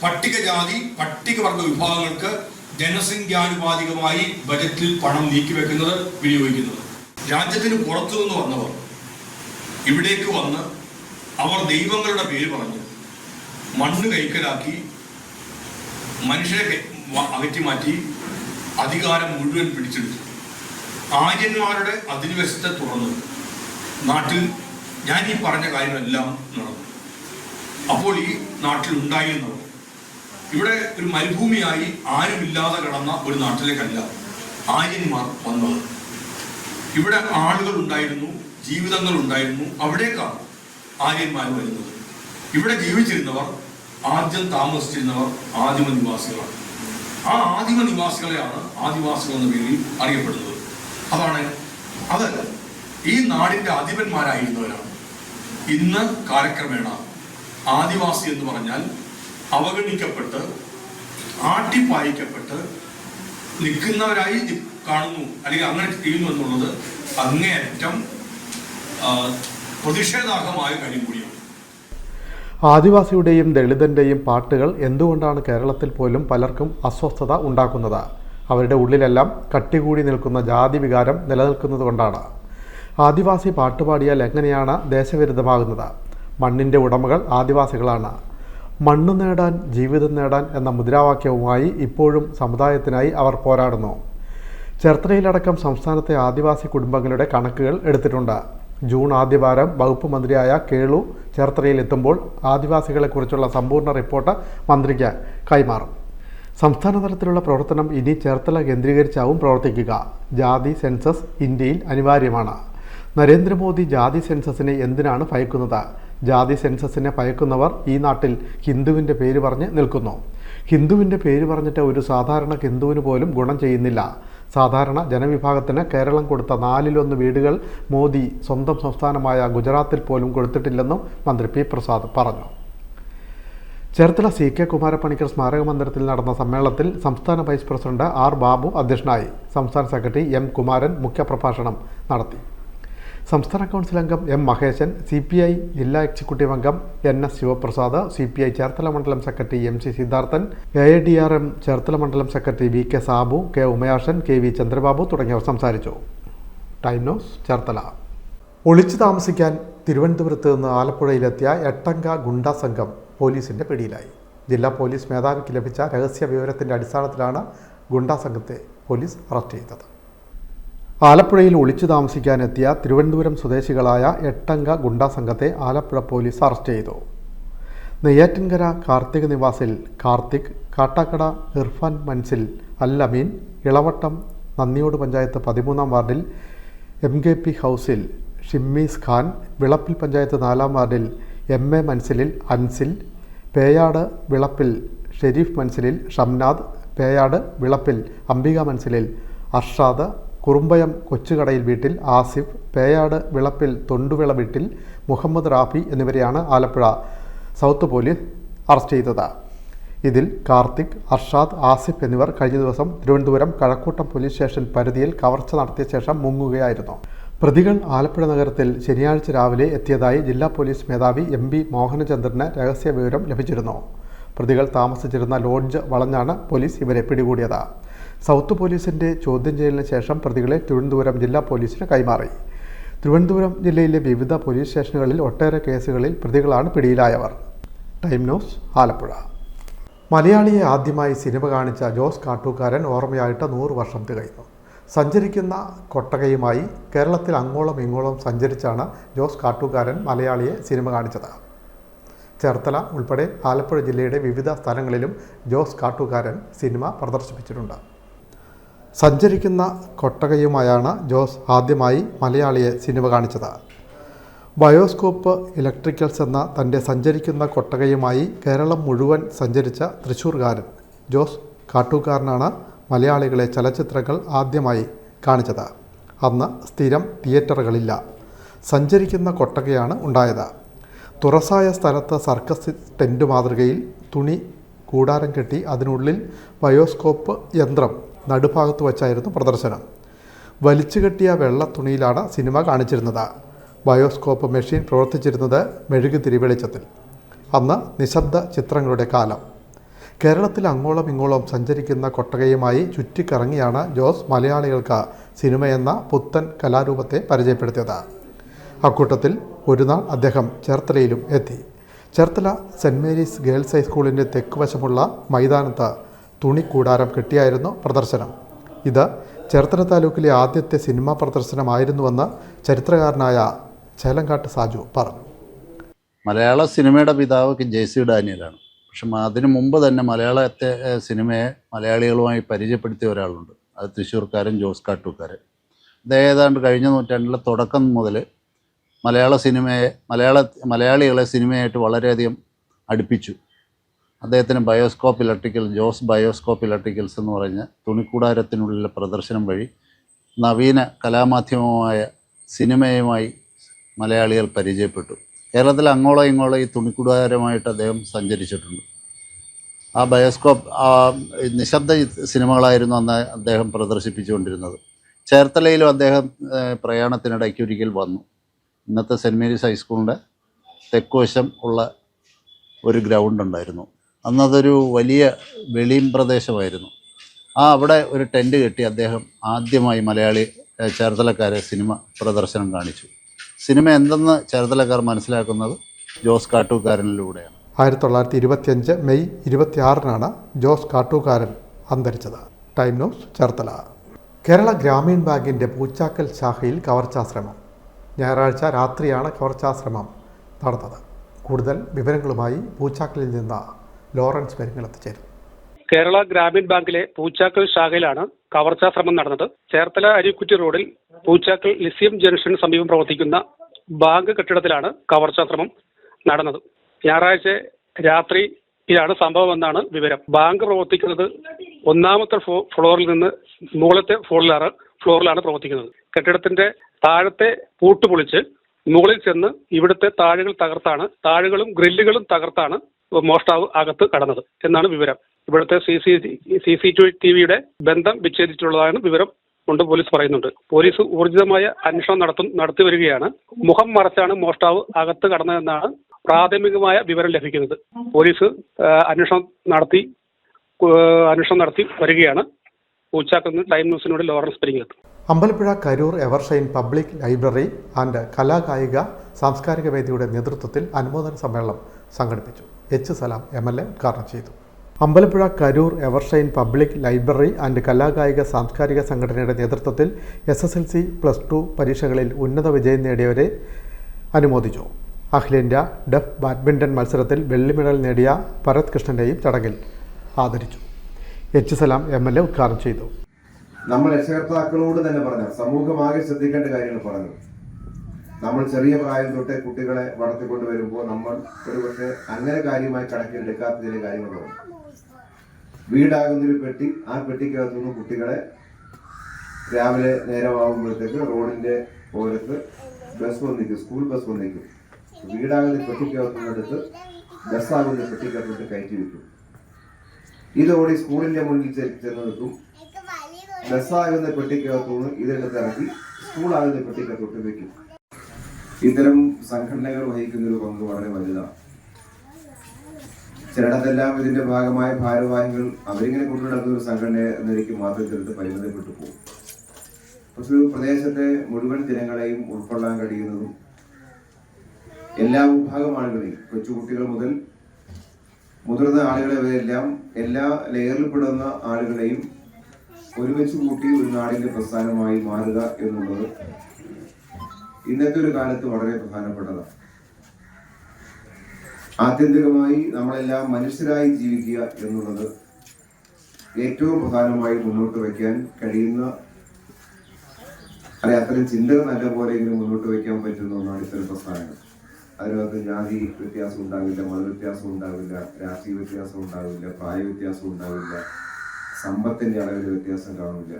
പട്ടികജാതി പട്ടികവർഗ വിഭാഗങ്ങൾക്ക് ജനസംഖ്യാനുപാതികമായി ബജറ്റിൽ പണം നീക്കിവെക്കുന്നത്, വിനിയോഗിക്കുന്നത്. രാജ്യത്തിന് പുറത്തു നിന്ന് വന്നവർ ഇവിടേക്ക് വന്ന് അവർ ദൈവങ്ങളുടെ പേര് പറഞ്ഞ് മണ്ണ് കൈക്കലാക്കി മനുഷ്യരെ അകറ്റിമാറ്റി അധികാരം മുഴുവൻ പിടിച്ചെടുത്തു. ആര്യന്മാരുടെ അധിനിവേശത്തെ തുടർന്ന് നാട്ടിൽ ഞാൻ ഈ പറഞ്ഞ കാര്യങ്ങളെല്ലാം നടന്നു. അപ്പോൾ ഈ നാട്ടിൽ ഉണ്ടായിരുന്നവർ ഇവിടെ ഒരു മരുഭൂമിയായി ആരുമില്ലാതെ കിടന്ന ഒരു നാട്ടിലേക്കല്ല ആര്യന്മാർ വന്നത്. ഇവിടെ ആളുകൾ ഉണ്ടായിരുന്നു, ജീവിതങ്ങൾ ഉണ്ടായിരുന്നു. അവിടേക്കാണ് ആര്യന്മാർ വരുന്നത്. ഇവിടെ ജീവിച്ചിരുന്നവർ, ആദ്യം താമസിച്ചിരുന്നവർ ആദിമ നിവാസികളാണ്. ആ ആദിമ നിവാസികളെയാണ് ആദിവാസികൾ എന്ന പേരിൽ അറിയപ്പെടുന്നത്. അത് ഈ നാടിൻ്റെ അധിപന്മാരായിരുന്നവരാണ്. ഇന്ന് കാലക്രമേണ ആദിവാസി എന്ന് പറഞ്ഞാൽ അവഗണിക്കപ്പെട്ട് ആട്ടിപ്പായിക്കപ്പെട്ട് നിൽക്കുന്നവരായി കാണുന്നു, അല്ലെങ്കിൽ അങ്ങനെ ചെയ്യുന്നു എന്നുള്ളത് അങ്ങേയറ്റം പ്രതിഷേധാർഹമായ കാര്യം കൂടിയാണ്. ആദിവാസിയുടെയും ദളിതന്റെയും പാട്ടുകൾ എന്തുകൊണ്ടാണ് കേരളത്തിൽ പോലും പലർക്കും അസ്വസ്ഥത ഉണ്ടാക്കുന്നത്? അവരുടെ ഉള്ളിലെല്ലാം കട്ടികൂടി നിൽക്കുന്ന ജാതി വികാരം നിലനിൽക്കുന്നത് കൊണ്ടാണ്. ആദിവാസി പാട്ടുപാടിയാൽ എങ്ങനെയാണ് ദേശവിരുദ്ധമാകുന്നത്? മണ്ണിൻ്റെ ഉടമകൾ ആദിവാസികളാണ്. മണ്ണ് നേടാൻ ജീവിതം നേടാൻ എന്ന മുദ്രാവാക്യവുമായി ഇപ്പോഴും സമുദായത്തിനായി അവർ പോരാടുന്നു. ചേർത്തലയിലടക്കം സംസ്ഥാനത്തെ ആദിവാസി കുടുംബങ്ങളുടെ കണക്കുകൾ എടുത്തിട്ടുണ്ട്. ജൂൺ ആദ്യവാരം വകുപ്പ് മന്ത്രിയായ കേളു ചേർത്തലയിൽ എത്തുമ്പോൾ ആദിവാസികളെക്കുറിച്ചുള്ള സമ്പൂർണ്ണ റിപ്പോർട്ട് മന്ത്രിക്ക് കൈമാറും. സംസ്ഥാന തലത്തിലുള്ള പ്രവർത്തനം ഇനി ചേർത്തല കേന്ദ്രീകരിച്ചാവും പ്രവർത്തിക്കുക. ജാതി സെൻസസ് ഇന്ത്യയിൽ അനിവാര്യമാണ്. നരേന്ദ്രമോദി ജാതി സെൻസസിനെ എന്തിനാണ് ഭയക്കുന്നത്? ജാതി സെൻസസിനെ ഭയക്കുന്നവർ ഈ നാട്ടിൽ ഹിന്ദുവിൻ്റെ പേര് പറഞ്ഞ് നിൽക്കുന്നു. ഹിന്ദുവിൻ്റെ പേര് പറഞ്ഞിട്ട് ഒരു സാധാരണ ഹിന്ദുവിന് പോലും ഗുണം ചെയ്യുന്നില്ല. സാധാരണ ജനവിഭാഗത്തിന് കേരളം കൊടുത്ത 4/1 വീടുകൾ മോദി സ്വന്തം സംസ്ഥാനമായ ഗുജറാത്തിൽ പോലും കൊടുത്തിട്ടില്ലെന്നും മന്ത്രി P പ്രസാദ് പറഞ്ഞു. ചേർത്തല CK കുമാരപ്പണിക്കർ സ്മാരക മന്ദിരത്തിൽ നടന്ന സമ്മേളനത്തിൽ സംസ്ഥാന വൈസ് പ്രസിഡന്റ് R ബാബു അധ്യക്ഷനായി. സംസ്ഥാന സെക്രട്ടറി M കുമാരൻ മുഖ്യപ്രഭാഷണം നടത്തി. സംസ്ഥാന കൗൺസിൽ അംഗം M മഹേശൻ, CPI ജില്ലാ എക്സിക്യൂട്ടീവ് അംഗം NS ശിവപ്രസാദ്, CPI ചേർത്തല മണ്ഡലം secretary MC Sidharthan, AIDRM Cherthala മണ്ഡലം secretary VK Sabu, K Umayashan, KV Chandrababu തുടങ്ങിയവർ സംസാരിച്ചു. Time news Cherthala. ഒളിച്ചു താമസിക്കാൻ തിരുവനന്തപുരത്ത് നിന്ന് ആലപ്പുഴയിലെത്തിയ 8-അംഗ ഗുണ്ടാ സംഘം പോലീസിൻ്റെ പിടിയിലായി. ജില്ലാ പോലീസ് മേധാവിക്ക് ലഭിച്ച രഹസ്യ വിവരത്തിൻ്റെ അടിസ്ഥാനത്തിലാണ് ഗുണ്ടാ സംഘത്തെ പോലീസ് അറസ്റ്റ് ചെയ്തത്. ആലപ്പുഴയിൽ ഒളിച്ചു താമസിക്കാനെത്തിയ തിരുവനന്തപുരം സ്വദേശികളായ 8-അംഗ ഗുണ്ടാ സംഘത്തെ ആലപ്പുഴ പോലീസ് അറസ്റ്റ് ചെയ്തു. നെയ്യാറ്റിൻകര കാർത്തിക് നിവാസിൽ കാർത്തിക്, കാട്ടാക്കട ഇർഫാൻ മൻസിൽ അൽ അമീൻ, ഇളവട്ടം നന്ദിയോട് പഞ്ചായത്ത് 13-ാം വാർഡിൽ MKP ഹൗസിൽ ഷിമ്മീസ് ഖാൻ, വിളപ്പിൽ പഞ്ചായത്ത് 4-ാം വാർഡിൽ MA മൻസിലിൽ അൻസിൽ, പേയാട് വിളപ്പിൽ ഷെരീഫ് മൻസിലിൽ ഷംനാദ്, പേയാട് വിളപ്പിൽ അംബിക മൻസിലിൽ അർഷാദ്, കുറുമ്പയം കൊച്ചുകടയിൽ വീട്ടിൽ ആസിഫ്, പേയാട് വിളപ്പിൽ തൊണ്ടുവിള വീട്ടിൽ മുഹമ്മദ് റാഫി എന്നിവരെയാണ് ആലപ്പുഴ സൗത്ത് പോലീസ് അറസ്റ്റ് ചെയ്തത്. ഇതിൽ കാർത്തിക്, അർഷാദ്, ആസിഫ് എന്നിവർ കഴിഞ്ഞ ദിവസം തിരുവനന്തപുരം കഴക്കൂട്ടം പോലീസ് സ്റ്റേഷൻ പരിധിയിൽ കവർച്ച നടത്തിയ ശേഷം മുങ്ങുകയായിരുന്നു. പ്രതികൾ ആലപ്പുഴ നഗരത്തിൽ ശനിയാഴ്ച രാവിലെ എത്തിയതായി ജില്ലാ പോലീസ് മേധാവി MB മോഹനചന്ദ്രന് രഹസ്യ വിവരം ലഭിച്ചിരുന്നു. പ്രതികൾ താമസിച്ചിരുന്ന ലോഡ്ജ് വളഞ്ഞാണ് പോലീസ് ഇവരെ പിടികൂടിയത്. സൗത്ത് പോലീസിന്റെ ചോദ്യം ചെയ്യലിന് ശേഷം പ്രതികളെ തിരുവനന്തപുരം ജില്ലാ പോലീസിന് കൈമാറി. തിരുവനന്തപുരം ജില്ലയിലെ വിവിധ പോലീസ് സ്റ്റേഷനുകളിൽ ഒട്ടേറെ കേസുകളിൽ പ്രതികളാണ് പിടിയിലായവർ. Time news, Alappuzha. മലയാളിയെ ആദ്യമായി സിനിമ കാണിച്ച ജോസ് കാട്ടൂക്കാരൻ ഓർമ്മയായിട്ട് 100 വർഷം തികയുന്നു. സഞ്ചരിക്കുന്ന കൊട്ടകയുമായി കേരളത്തിൽ അങ്ങോളം ഇങ്ങോളം സഞ്ചരിച്ചാണ് ജോസ് കാട്ടൂക്കാരൻ മലയാളിയെ സിനിമ കാണിച്ചത്. ചേർത്തല ഉൾപ്പെടെ ആലപ്പുഴ ജില്ലയുടെ വിവിധ സ്ഥലങ്ങളിലും ജോസ് കാട്ടൂക്കാരൻ സിനിമ പ്രദർശിപ്പിച്ചിട്ടുണ്ട്. സഞ്ചരിക്കുന്ന കൊട്ടകയുമായാണ് ജോസ് ആദ്യമായി മലയാളിയെ സിനിമ കാണിച്ചത്. ബയോസ്കോപ്പ് ഇലക്ട്രിക്കൽസ് എന്ന തൻ്റെ സഞ്ചരിക്കുന്ന കൊട്ടകയുമായി കേരളം മുഴുവൻ സഞ്ചരിച്ച തൃശ്ശൂർകാരൻ ജോസ് കാട്ടൂക്കാരനാണ് മലയാളികളെ ചലച്ചിത്രങ്ങൾ ആദ്യമായി കാണിച്ചത്. അന്ന് സ്ഥിരം തിയേറ്ററുകളില്ല. സഞ്ചരിക്കുന്ന കൊട്ടകയാണ് ഉണ്ടായത്. തുറസായ സ്ഥലത്ത് സർക്കസ് ടെൻറ്റ് മാതൃകയിൽ തുണി കൂടാരം കെട്ടി അതിനുള്ളിൽ ബയോസ്കോപ്പ് യന്ത്രം നടുഭാഗത്ത് വച്ചായിരുന്നു പ്രദർശനം. വലിച്ചു കെട്ടിയ വെള്ള തുണിയിലാണ് സിനിമ കാണിച്ചിരുന്നത്. ബയോസ്കോപ്പ് മെഷീൻ പ്രവർത്തിച്ചിരുന്നത് മെഴുകുതിരി വെളിച്ചത്തിൽ. അന്ന് നിശബ്ദ ചിത്രങ്ങളുടെ കാലം. കേരളത്തിൽ അങ്ങോളം ഇങ്ങോളം സഞ്ചരിക്കുന്ന കൊട്ടകയുമായി ചുറ്റിക്കറങ്ങിയാണ് ജോസ് മലയാളികൾക്ക് സിനിമയെന്ന പുത്തൻ കലാരൂപത്തെ പരിചയപ്പെടുത്തിയത്. അക്കൂട്ടത്തിൽ ഒരു നാൾ അദ്ദേഹം ചേർത്തലയിലും എത്തി. ചേർത്തല സെൻറ് മേരീസ് ഗേൾസ് ഹൈസ്കൂളിൻ്റെ തെക്കുവശമുള്ള മൈതാനത്ത് തുണിക്കൂടാരം കെട്ടിയായിരുന്നു പ്രദർശനം. ഇത് ചേർത്തല താലൂക്കിലെ ആദ്യത്തെ സിനിമാ പ്രദർശനമായിരുന്നുവെന്ന് ചരിത്രകാരനായ ചേലങ്കാട്ട് സാജു പറഞ്ഞു. മലയാള സിനിമയുടെ പിതാവ് JC ഡാനിയലാണ്. പക്ഷെ അതിനു മുമ്പ് തന്നെ മലയാളത്തെ സിനിമയെ മലയാളികളുമായി പരിചയപ്പെടുത്തിയ ഒരാളുണ്ട്. അത് തൃശ്ശൂർക്കാരൻ ജോസ് കാട്ടൂക്കാരൻ. ഇത് ഏതാണ്ട് കഴിഞ്ഞ നൂറ്റാണ്ടിലെ തുടക്കം മുതൽ മലയാള സിനിമയെ മലയാളികളെ സിനിമയായിട്ട് വളരെയധികം അടുപ്പിച്ചു. അദ്ദേഹത്തിന് ജോസ് ബയോസ്കോപ്പ് ഇലക്ട്രിക്കൽസ് എന്ന് പറഞ്ഞ തുണിക്കൂടാരത്തിനുള്ളിലെ പ്രദർശനം വഴി നവീന കലാമാധ്യമമായ സിനിമയുമായി മലയാളികൾ പരിചയപ്പെട്ടു. കേരളത്തിൽ അങ്ങോളം ഇങ്ങോളം ഈ തുണിക്കൂടാരമായിട്ട് അദ്ദേഹം സഞ്ചരിച്ചിട്ടുണ്ട്. ആ ബയോസ്കോപ്പ് നിശബ്ദ സിനിമകളായിരുന്നു അന്ന് അദ്ദേഹം പ്രദർശിപ്പിച്ചുകൊണ്ടിരുന്നത്. ചേർത്തലയിലും അദ്ദേഹം പ്രയാണത്തിനിടയ്ക്ക് ഒരിക്കൽ വന്നു. ഇന്നത്തെ സെൻറ് മേരീസ് ഹൈസ്കൂളിൻ്റെ തെക്കുവശം ഉള്ള ഒരു ഗ്രൗണ്ട് ഉണ്ടായിരുന്നു. അന്നതൊരു വലിയ വെളിയും പ്രദേശമായിരുന്നു. അവിടെ ഒരു ടെൻറ്റ് കെട്ടി അദ്ദേഹം ആദ്യമായി ചേർത്തലക്കാരെ സിനിമ പ്രദർശനം കാണിച്ചു. സിനിമ എന്തെന്ന് ചേർത്തലക്കാർ മനസ്സിലാക്കുന്നത് ജോസ് കാട്ടൂക്കാരനിലൂടെയാണ്. 1925 മെയ് 26 ജോസ് കാട്ടൂക്കാരൻ അന്തരിച്ചത്. Time news, Cherthala. കേരള ഗ്രാമീൺ ബാങ്കിൻ്റെ പൂച്ചാക്കൽ ശാഖയിൽ കവർച്ചാശ്രമം. ഞായറാഴ്ച രാത്രിയാണ് കവർച്ചാശ്രമം നടന്നത്. കൂടുതൽ വിവരങ്ങളുമായി പൂച്ചാക്കലിൽ നിന്ന് ലോറൻസ് പെരിങ്ങൽ എത്തിച്ചേരും. കേരള ഗ്രാമീൺ ബാങ്കിലെ പൂച്ചാക്കൽ ശാഖയിലാണ് കവർച്ചാശ്രമം നടന്നത്. ചേർത്തല അരിക്കുറ്റി റോഡിൽ പൂച്ചാക്കൽ ലിസിയം ജംഗ്ഷന് സമീപം പ്രവർത്തിക്കുന്ന ബാങ്ക് കെട്ടിടത്തിലാണ് കവർച്ചാശ്രമം നടന്നത്. ഞായറാഴ്ച രാത്രിയിലാണ് സംഭവം എന്നാണ് വിവരം. ബാങ്ക് പ്രവർത്തിക്കുന്നത് 1ാമത്തെ ഫ്ലോറിൽ നിന്ന് മുകളിലത്തെ ഫ്ലോറിലാണ് പ്രവർത്തിക്കുന്നത്. കെട്ടിടത്തിന്റെ താഴത്തെ പൂട്ട് പൊളിച്ച് മുകളിൽ ചെന്ന് ഇവിടുത്തെ താഴുകളും ഗ്രില്ലുകളും തകർത്താണ് മോഷ്ടാവ് അകത്ത് കടന്നത് എന്നാണ് വിവരം. ഇവിടുത്തെ CCTVയുടെ ബന്ധം വിച്ഛേദിച്ചിട്ടുള്ളതാണ് വിവരം കൊണ്ട് പോലീസ് പറയുന്നുണ്ട്. പോലീസ് ഊർജിതമായ അന്വേഷണം നടത്തി വരികയാണ്. മുഖം മറച്ചാണ് മോഷ്ടാവ് അകത്ത് കടന്നതെന്നാണ് പ്രാഥമികമായ വിവരം ലഭിക്കുന്നത്. പോലീസ് അന്വേഷണം നടത്തി വരികയാണ്. പൂച്ചാക്കൽ ടൈം ന്യൂസിനോട് Lawrence Peringal. Ambalappuzha Karur Evershine public library and കലാകായിക സാംസ്കാരിക വേദിയുടെ നേതൃത്വത്തിൽ അനുമോദന സമ്മേളനം സംഘടിപ്പിച്ചു. സലാം MLA ഉദ്ഘാടനം ചെയ്തു. Ambalappuzha Karur Evershine public library and കലാകായിക സാംസ്കാരിക സംഘടനയുടെ നേതൃത്വത്തിൽ SSLC +2 പരീക്ഷകളിൽ ഉന്നത വിജയം നേടിയവരെ അനുമോദിച്ചു. അഖിലേന്ത്യാ ഡഫ് ബാഡ്മിൻ്റൺ മത്സരത്തിൽ വെള്ളി മെഡൽ നേടിയ ഭരത് കൃഷ്ണനെയും ചടങ്ങിൽ ആദരിച്ചു. സലാം MLA ഉദ്ഘാടനം ചെയ്തു. നമ്മൾ രക്ഷകർത്താക്കളോട് തന്നെ പറഞ്ഞു, സമൂഹമാകെ ശ്രദ്ധിക്കേണ്ട കാര്യങ്ങൾ പറഞ്ഞു. നമ്മൾ ചെറിയ പ്രായം തൊട്ടേ കുട്ടികളെ വളർത്തിക്കൊണ്ട് വരുമ്പോൾ നമ്മൾ ഒരുപക്ഷെ അങ്ങനെ കാര്യമായി കണക്കിലെടുക്കാത്ത ചില കാര്യങ്ങളുണ്ട്. വീടാകുന്നൊരു പെട്ടി, ആ പെട്ടിക്കകത്തു നിന്ന് കുട്ടികളെ രാവിലെ നേരമാകുമ്പോഴത്തേക്ക് റോഡിന്റെ ഓരത്ത് സ്കൂൾ ബസ് വന്നിരിക്കും. വീടാകുന്ന പെട്ടിക്കകത്തുനിന്നെടുത്ത് ബസ്സാകുന്ന പെട്ടിക്കകത്തോട്ട് കയറ്റി വെക്കും. ഇതോടെ സ്കൂളിന്റെ മുന്നിൽ ചെന്ന് നിൽക്കും. ബസ്സാകുന്ന പെട്ടിക്കകത്തുനിന്ന് ഇതെടുത്ത് ഇറക്കി സ്കൂളാകുന്ന പെട്ടിക്കകത്തോട്ട് വയ്ക്കും. ഇത്തരം സംഘടനകൾ വഹിക്കുന്ന ഒരു പങ്ക് വളരെ വലുതാണ്. ചിലയിടത്തെല്ലാം ഇതിന്റെ ഭാഗമായ ഭാരവാഹികൾ അവരിങ്ങനെ കൊണ്ടുനടക്കുന്ന ഒരു സംഘടന എന്നതിലേക്ക് മാത്രം ചെറുത്ത് പരിമിതപ്പെട്ടു പോകും. പക്ഷെ ഒരു പ്രദേശത്തെ മുഴുവൻ ജനങ്ങളെയും ഉൾക്കൊള്ളാൻ കഴിയുന്നതും എല്ലാ വിഭാഗം ആളുകളെയും, കൊച്ചുകുട്ടികൾ മുതൽ മുതിർന്ന ആളുകളെ വരെല്ലാം എല്ലാ ലെയറിൽപ്പെടുന്ന ആളുകളെയും ഒരുമിച്ച് കൂട്ടി ഒരു നാടിന്റെ പ്രസ്ഥാനമായി മാറുക എന്നുള്ളത് ഇന്നത്തെ ഒരു കാലത്ത് വളരെ പ്രധാനപ്പെട്ടതാണ്. ആത്യന്തികമായി നമ്മളെല്ലാം മനുഷ്യരായി ജീവിക്കുക എന്നുള്ളത് ഏറ്റവും പ്രധാനമായി മുന്നോട്ട് വയ്ക്കാൻ കഴിയുന്ന, അത്തരം ചിന്തകൾ നല്ല പോലെയെങ്കിലും മുന്നോട്ട് വയ്ക്കാൻ പറ്റുന്ന ഒന്നാണ് ഇത്തരം പ്രസ്ഥാനങ്ങൾ. അതിനകത്ത് ജാതി വ്യത്യാസം ഉണ്ടാവില്ല, മതവ്യത്യാസം ഉണ്ടാവില്ല, രാഷ്ട്രീയ വ്യത്യാസം ഉണ്ടാവില്ല, പ്രായ വ്യത്യാസം ഉണ്ടാവില്ല, സമ്പത്തിന്റെ അളവിൽ വ്യത്യാസം കാണില്ല.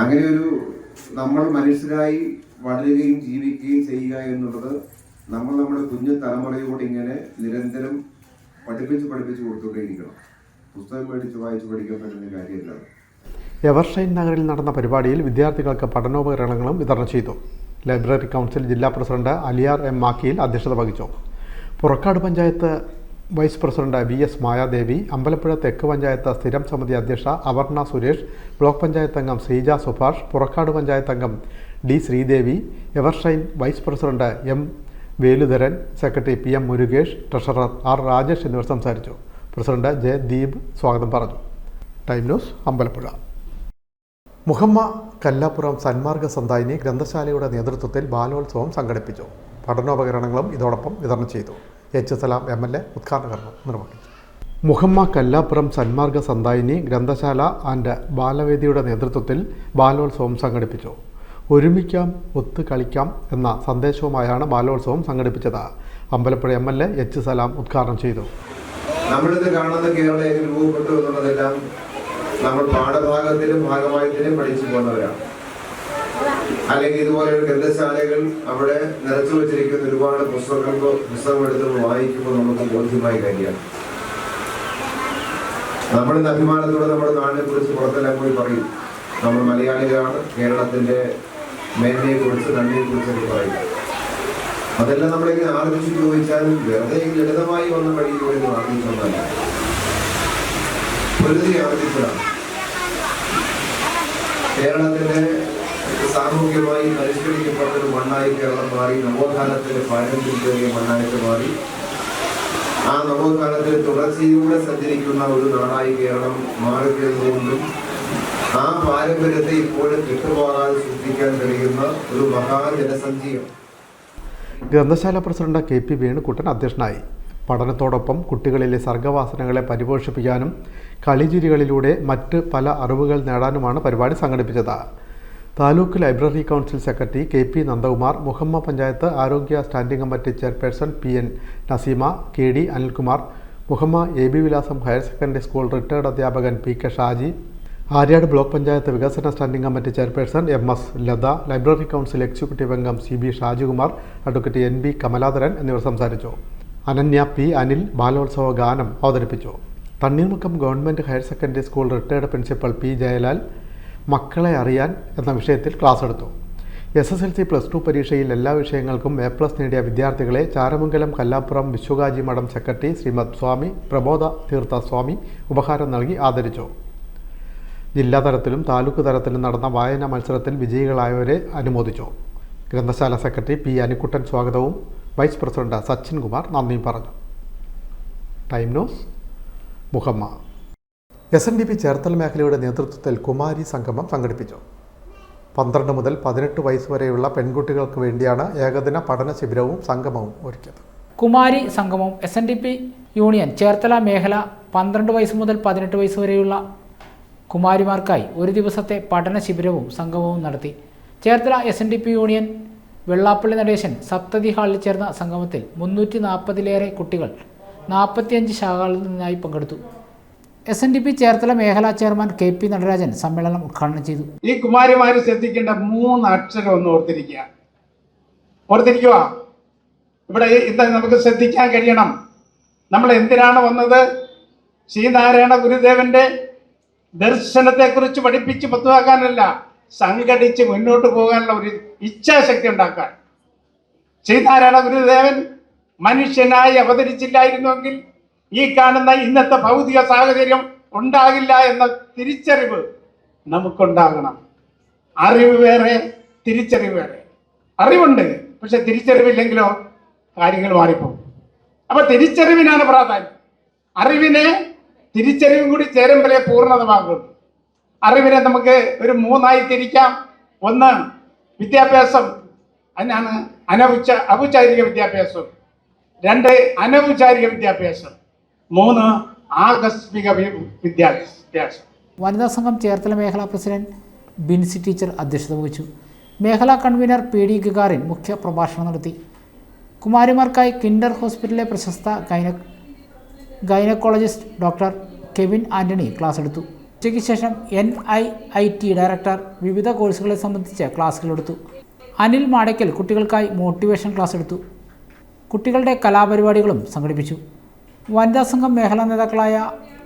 അങ്ങനെ ഒരു നമ്മൾ മനുഷ്യരായി വളരുകയും ജീവിക്കുകയും ചെയ്യുക എന്നുള്ളത് നമ്മൾ നമ്മുടെ കുഞ്ഞു തലമുറയോട് ഇങ്ങനെ നിരന്തരം പഠിപ്പിച്ച് കൊടുത്തുകൊണ്ടേയിരിക്കണം. പുസ്തകം മേടിച്ച് വായിച്ച് പഠിക്കാൻ പറ്റുന്ന കാര്യമല്ല. എവർഷൈൻ നഗറിൽ നടന്ന പരിപാടിയിൽ വിദ്യാർത്ഥികൾക്ക് പഠനോപകരണങ്ങളും വിതരണം ചെയ്തു. ലൈബ്രറി കൗൺസിൽ ജില്ലാ പ്രസിഡന്റ് അലിയാർ എം മാക്കിയിൽ അധ്യക്ഷത വഹിച്ചു. Purakkad panchayat vice president VS Mayadevi, Ambalappuzha തെക്ക് പഞ്ചായത്ത് സ്ഥിരം സമിതി അധ്യക്ഷ അപർണ സുരേഷ്, ബ്ലോക്ക് പഞ്ചായത്ത് അംഗം ശ്രീജ സുഭാഷ്, പുറക്കാട് പഞ്ചായത്ത് അംഗം D Sreedevi, Evershine vice president M Veludharan, secretary PM Murukesh, treasurer R Rajesh എന്നിവർ സംസാരിച്ചു. പ്രസിഡന്റ് J ദീപ് സ്വാഗതം പറഞ്ഞു. Time news, Ambalappuzha. മുഹമ്മ കല്ലാപ്പുറം സന്മാർഗ സന്തായിനി ഗ്രന്ഥശാലയുടെ നേതൃത്വത്തിൽ ബാലോത്സവം സംഘടിപ്പിച്ചു. പഠനോപകരണങ്ങളും ഇതോടൊപ്പം വിതരണം ചെയ്തു. H സലാം MLA ഉദ്ഘാടനം നിർവഹിച്ചു. മുഹമ്മ കല്ലാപ്പുറം സന്മാർഗ സന്തായിനി ഗ്രന്ഥശാല ആൻഡ് ബാലവേദിയുടെ നേതൃത്വത്തിൽ ബാലോത്സവം സംഘടിപ്പിച്ചു. ഒരുമിക്കാം, ഒത്തു കളിക്കാം എന്ന സന്ദേശവുമായാണ് ബാലോത്സവം സംഘടിപ്പിച്ചത്. അമ്പലപ്പുഴ MLA H സലാം ഉദ്ഘാടനം ചെയ്തു. നമ്മളിത് കാണുന്ന കേരളം രൂപപ്പെട്ടു എന്നുള്ളതെല്ലാം നമ്മൾ പാഠഭാഗത്തിലും ഭാഗമായത്തിലും പഠിച്ചു പോകുന്നവരാണ്. അല്ലെങ്കിൽ ഇതുപോലെ ഗ്രന്ഥശാലകൾ അവിടെ നിറച്ചു വെച്ചിരിക്കുന്ന ഒരുപാട് പുസ്തകം എടുത്ത് വായിക്കുമ്പോൾ നമുക്ക് ബോധ്യമായ കാര്യമാണ്. നമ്മളിന്ന് അഭിമാനത്തോടെ നമ്മുടെ നാടിനെ കുറിച്ച് പുറത്തെല്ലാം പോയി പറയും. നമ്മൾ മലയാളികളാണ്, കേരളത്തിന്റെ മേന്മയെ കുറിച്ച് നന്ദിയെ കുറിച്ചൊക്കെ പറയും. അതെല്ലാം നമ്മളിങ്ങനെ ആർജിച്ച് ചോദിച്ചാൽ വെറുതെ ലളിതമായി വന്ന വഴിയിലൂടെ ആർജിച്ചൊന്നല്ല, പൊരുതി ആർജിച്ചതാണ്. കേരളത്തിന്റെ സാമൂഹ്യമായി പരിഷ്കരിക്കപ്പെട്ടൊരു മണ്ണായി കേരളം മാറി, നവോത്ഥാനത്തിന്റെ പാരമ്പര്യ മണ്ണായിട്ട് മാറി. ആ നവോത്ഥാനത്തിൽ തുടർച്ചയിലൂടെ സഞ്ചരിക്കുന്ന ഒരു നാടായി കേരളം മാറിക്കഴിഞ്ഞുകൊണ്ടും ആ പാരമ്പര്യത്തെ ഇപ്പോഴും വിട്ടുപോകാതെ സൂക്ഷിക്കാൻ കഴിയുന്ന ഒരു മഹാജനസഞ്ചയം. ഗ്രന്ഥശാല പ്രസിഡന്റ് KP വേണുകുട്ടൻ അധ്യക്ഷനായി. പഠനത്തോടൊപ്പം കുട്ടികളിലെ സർഗവാസനകളെ പരിപോഷിപ്പിക്കാനും കളിചിരികളിലൂടെ മറ്റ് പല അറിവുകൾ നേടാനുമാണ് പരിപാടി സംഘടിപ്പിച്ചത്. Taluk library council secretary KP Nandakumar, Muhamma panchayat ആരോഗ്യ standing committee chairperson PN Naseema, KD Anilkumar, Muhamma AB Vilasam higher secondary school retired അധ്യാപകൻ PK ഷാജി, ആര്യാട് ബ്ലോക്ക് പഞ്ചായത്ത് വികസന standing committee chairperson MS Latha, library council executive അംഗം CB Shajikumar, advocate NB Kamaladharan എന്നിവർ സംസാരിച്ചു. അനന്യ P അനിൽ ബാലോത്സവ ഗാനം അവതരിപ്പിച്ചു. Thanneermukkam government higher secondary school retired principal P Jayalal മക്കളെ അറിയാൻ എന്ന വിഷയത്തിൽ ക്ലാസ് എടുത്തു. SSLC+2 പരീക്ഷയിൽ എല്ലാ വിഷയങ്ങൾക്കും A+ നേടിയ വിദ്യാർത്ഥികളെ ചാരമംഗലം കല്ലാപ്പുറം വിശ്വകാജി മഠം സെക്രട്ടറി ശ്രീമദ് സ്വാമി പ്രബോധ തീർത്ഥ സ്വാമി ഉപഹാരം നൽകി ആദരിച്ചു. ജില്ലാതലത്തിലും താലൂക്ക് തലത്തിലും നടന്ന വായനാ മത്സരത്തിൽ വിജയികളായവരെ അനുമോദിച്ചു. ഗ്രന്ഥശാല സെക്രട്ടറി P അനിക്കുട്ടൻ സ്വാഗതവും വൈസ് പ്രസിഡന്റ് സച്ചിൻ കുമാർ നന്ദിയും പറഞ്ഞു. Time news, Muhamma. SNDP Cherthala മേഖലയുടെ നേതൃത്വത്തിൽ കുമാരി സംഗമം സംഘടിപ്പിച്ചു. 12 മുതൽ 18 വയസ്സ് വരെയുള്ള പെൺകുട്ടികൾക്ക് വേണ്ടിയാണ് ഏകദിന പഠന ശിബിരവും സംഗമവും ഒരുക്കിയത്. കുമാരി സംഗമം SNDP യൂണിയൻ ചേർത്തല മേഖല 12 വയസ്സ് മുതൽ 18 വയസ്സ് വരെയുള്ള കുമാരിമാർക്കായി ഒരു ദിവസത്തെ പഠന ശിബിരവും സംഗമവും നടത്തി. ചേർത്തല SNDP യൂണിയൻ വെള്ളാപ്പള്ളി നടേശൻ സപ്തതി ഹാളിൽ ചേർന്ന സംഗമത്തിൽ 340-ലേറെ കുട്ടികൾ 45 ശാഖകളിൽ നിന്നായി പങ്കെടുത്തു. SNDP ചേർത്തല മേഖലാ ചെയർമാൻ KP നടരാജൻ സമ്മേളനം ഉദ്ഘാടനം ചെയ്തു. ഈ കുമാരിമാർ ശ്രദ്ധിക്കേണ്ട 3 അക്ഷരം ഒന്ന് ഓർത്തിരിക്കുക. ഇവിടെ ഇന്ന് നമുക്ക് ശ്രദ്ധിക്കാൻ കഴിയണം. നമ്മൾ എന്തിനാണ് വന്നത്? ശ്രീനാരായണ ഗുരുദേവന്റെ ദർശനത്തെക്കുറിച്ച് പഠിപ്പിച്ച് പത്തുവാക്കാനല്ല, സംഘടിച്ച് മുന്നോട്ട് പോകാനുള്ള ഒരു ഇച്ഛാശക്തി ഉണ്ടാക്കാൻ. ശ്രീനാരായണ ഗുരുദേവൻ മനുഷ്യനായി അവതരിച്ചില്ലായിരുന്നുവെങ്കിൽ ഈ കാണുന്ന ഇന്നത്തെ ഭൗതിക സാഹചര്യം ഉണ്ടാകില്ല എന്ന തിരിച്ചറിവ് നമുക്കുണ്ടാകണം. അറിവ് വേറെ, തിരിച്ചറിവ് വേറെ. അറിവുണ്ട്, പക്ഷെ തിരിച്ചറിവില്ലെങ്കിലോ കാര്യങ്ങൾ മാറിപ്പോകും. അപ്പൊ തിരിച്ചറിവിനാണ് പ്രാധാന്യം. അറിവിനെ തിരിച്ചറിവും കൂടി ചേരുമ്പോഴേ പൂർണ്ണതമാകുള്ളൂ. അറിവിനെ നമുക്ക് ഒരു 3ആയി തിരിക്കാം. 1 വിദ്യാഭ്യാസം, അതിനാണ് ഔപചാരിക വിദ്യാഭ്യാസം. 2 അനൗപചാരിക വിദ്യാഭ്യാസം. 3 ആകസ്മിക വിദ്യാഭ്യാസം. വനിതാ സംഘം ചേർത്തല മേഖലാ പ്രസിഡന്റ് ബിൻസി ടീച്ചർ അധ്യക്ഷത വഹിച്ചു. മേഖലാ കൺവീനർ പി ഡി ഗഗാറിൻ മുഖ്യ പ്രഭാഷണം നടത്തി. കുമാരിമാർക്കായി കിൻഡർ ഹോസ്പിറ്റലിലെ പ്രശസ്ത gynaecologist doctor Kevin Antony class എടുത്തു. ഉച്ചയ്ക്ക് ശേഷം NIIT ഡയറക്ടർ വിവിധ കോഴ്സുകളെ സംബന്ധിച്ച് ക്ലാസുകളെടുത്തു. അനിൽ മാടയ്ക്കൽ കുട്ടികൾക്കായി മോട്ടിവേഷൻ ക്ലാസ് എടുത്തു. കുട്ടികളുടെ കലാപരിപാടികളും സംഘടിപ്പിച്ചു. വനിതാ സംഘം മേഖലാ നേതാക്കളായ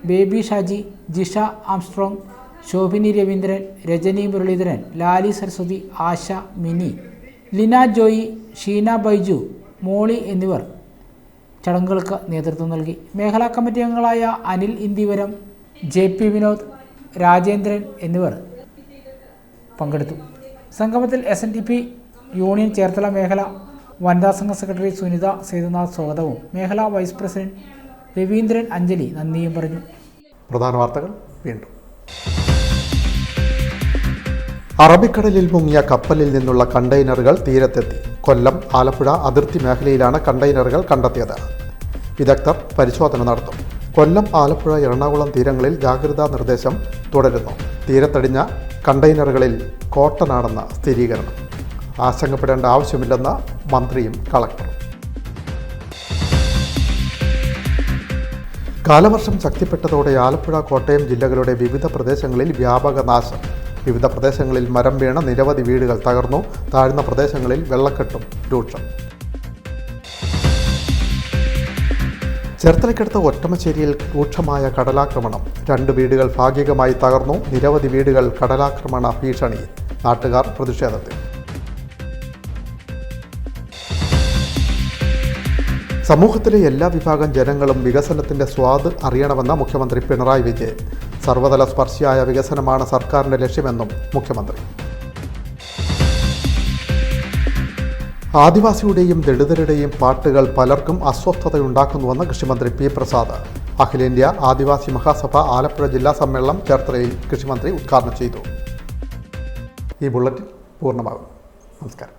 ബേബി ഷാജി, ജിഷ ആംസ്ട്രോങ്, ശോഭിനി രവീന്ദ്രൻ, രജനി മുരളീധരൻ, ലാലി സരസ്വതി, ആശ, മിനി, ലിന ജോയി, ഷീന ബൈജു, മോളി എന്നിവർ ചടങ്ങുകൾക്ക് നേതൃത്വം നൽകി. മേഖലാ കമ്മിറ്റി അംഗങ്ങളായ അനിൽ ഇന്ദിവരം, JP വിനോദ്, രാജേന്ദ്രൻ എന്നിവർ പങ്കെടുത്തു. സംഗമത്തിൽ SNDP യൂണിയൻ ചേർത്തല മേഖല വനിതാ സംഘ സെക്രട്ടറി സുനിത സേതുനാഥ് സ്വാഗതവും മേഖലാ വൈസ് പ്രസിഡന്റ് രവീന്ദ്രൻ അഞ്ജലി നന്ദിയും പറഞ്ഞു. പ്രധാന വാർത്തകൾ വീണ്ടും. അറബിക്കടലിൽ മുങ്ങിയ കപ്പലിൽ നിന്നുള്ള കണ്ടെയ്നറുകൾ തീരത്തെത്തി. കൊല്ലം, ആലപ്പുഴ അതിർത്തി മേഖലയിലാണ് കണ്ടെയ്നറുകൾ കണ്ടെത്തിയത്. വിദഗ്ധർ പരിശോധന നടത്തും. കൊല്ലം, ആലപ്പുഴ, എറണാകുളം തീരങ്ങളിൽ ജാഗ്രതാ നിർദ്ദേശം തുടരുന്നു. തീരത്തടിഞ്ഞ കണ്ടെയ്നറുകളിൽ കോട്ടനാണെന്ന് സ്ഥിരീകരണം. ആശങ്കപ്പെടേണ്ട ആവശ്യമില്ലെന്ന് മന്ത്രിയും കളക്ടറും. കാലവർഷം ശക്തിപ്പെട്ടതോടെ ആലപ്പുഴ, കോട്ടയം ജില്ലകളുടെ വിവിധ പ്രദേശങ്ങളിൽ വ്യാപക നാശം. വിവിധ പ്രദേശങ്ങളിൽ മരം വീണ് നിരവധി വീടുകൾ തകർന്നു. താഴ്ന്ന പ്രദേശങ്ങളിൽ വെള്ളക്കെട്ടും രൂക്ഷം. ചേർത്തലയ്ക്കടുത്ത് ഒറ്റമശ്ശേരിയിൽ രൂക്ഷമായ കടലാക്രമണം. 2 വീടുകൾ ഭാഗികമായി തകർന്നു. നിരവധി വീടുകൾ കടലാക്രമണ ഭീഷണിയിൽ. നാട്ടുകാർ പ്രതിഷേധത്തിൽ. സമൂഹത്തിലെ എല്ലാ വിഭാഗം ജനങ്ങളും വികസനത്തിൻ്റെ സ്വാദ് അറിയണമെന്ന് മുഖ്യമന്ത്രി പിണറായി വിജയൻ. സർവതല സ്പർശിയായ വികസനമാണ് സർക്കാരിൻ്റെ ലക്ഷ്യമെന്നും മുഖ്യമന്ത്രി. ആദിവാസിയുടെയും ദളിതരുടെയും പാട്ടുകൾ പലർക്കും അസ്വസ്ഥതയുണ്ടാക്കുന്നുവെന്ന് കൃഷിമന്ത്രി P. പ്രസാദ്. അഖിലേന്ത്യാ ആദിവാസി മഹാസഭ ആലപ്പുഴ ജില്ലാ സമ്മേളനം ചേർത്തലയിൽ കൃഷിമന്ത്രി ഉദ്ഘാടനം ചെയ്തു. ഈ ബുള്ളറ്റിൻ പൂർണ്ണമാകും. നമസ്കാരം.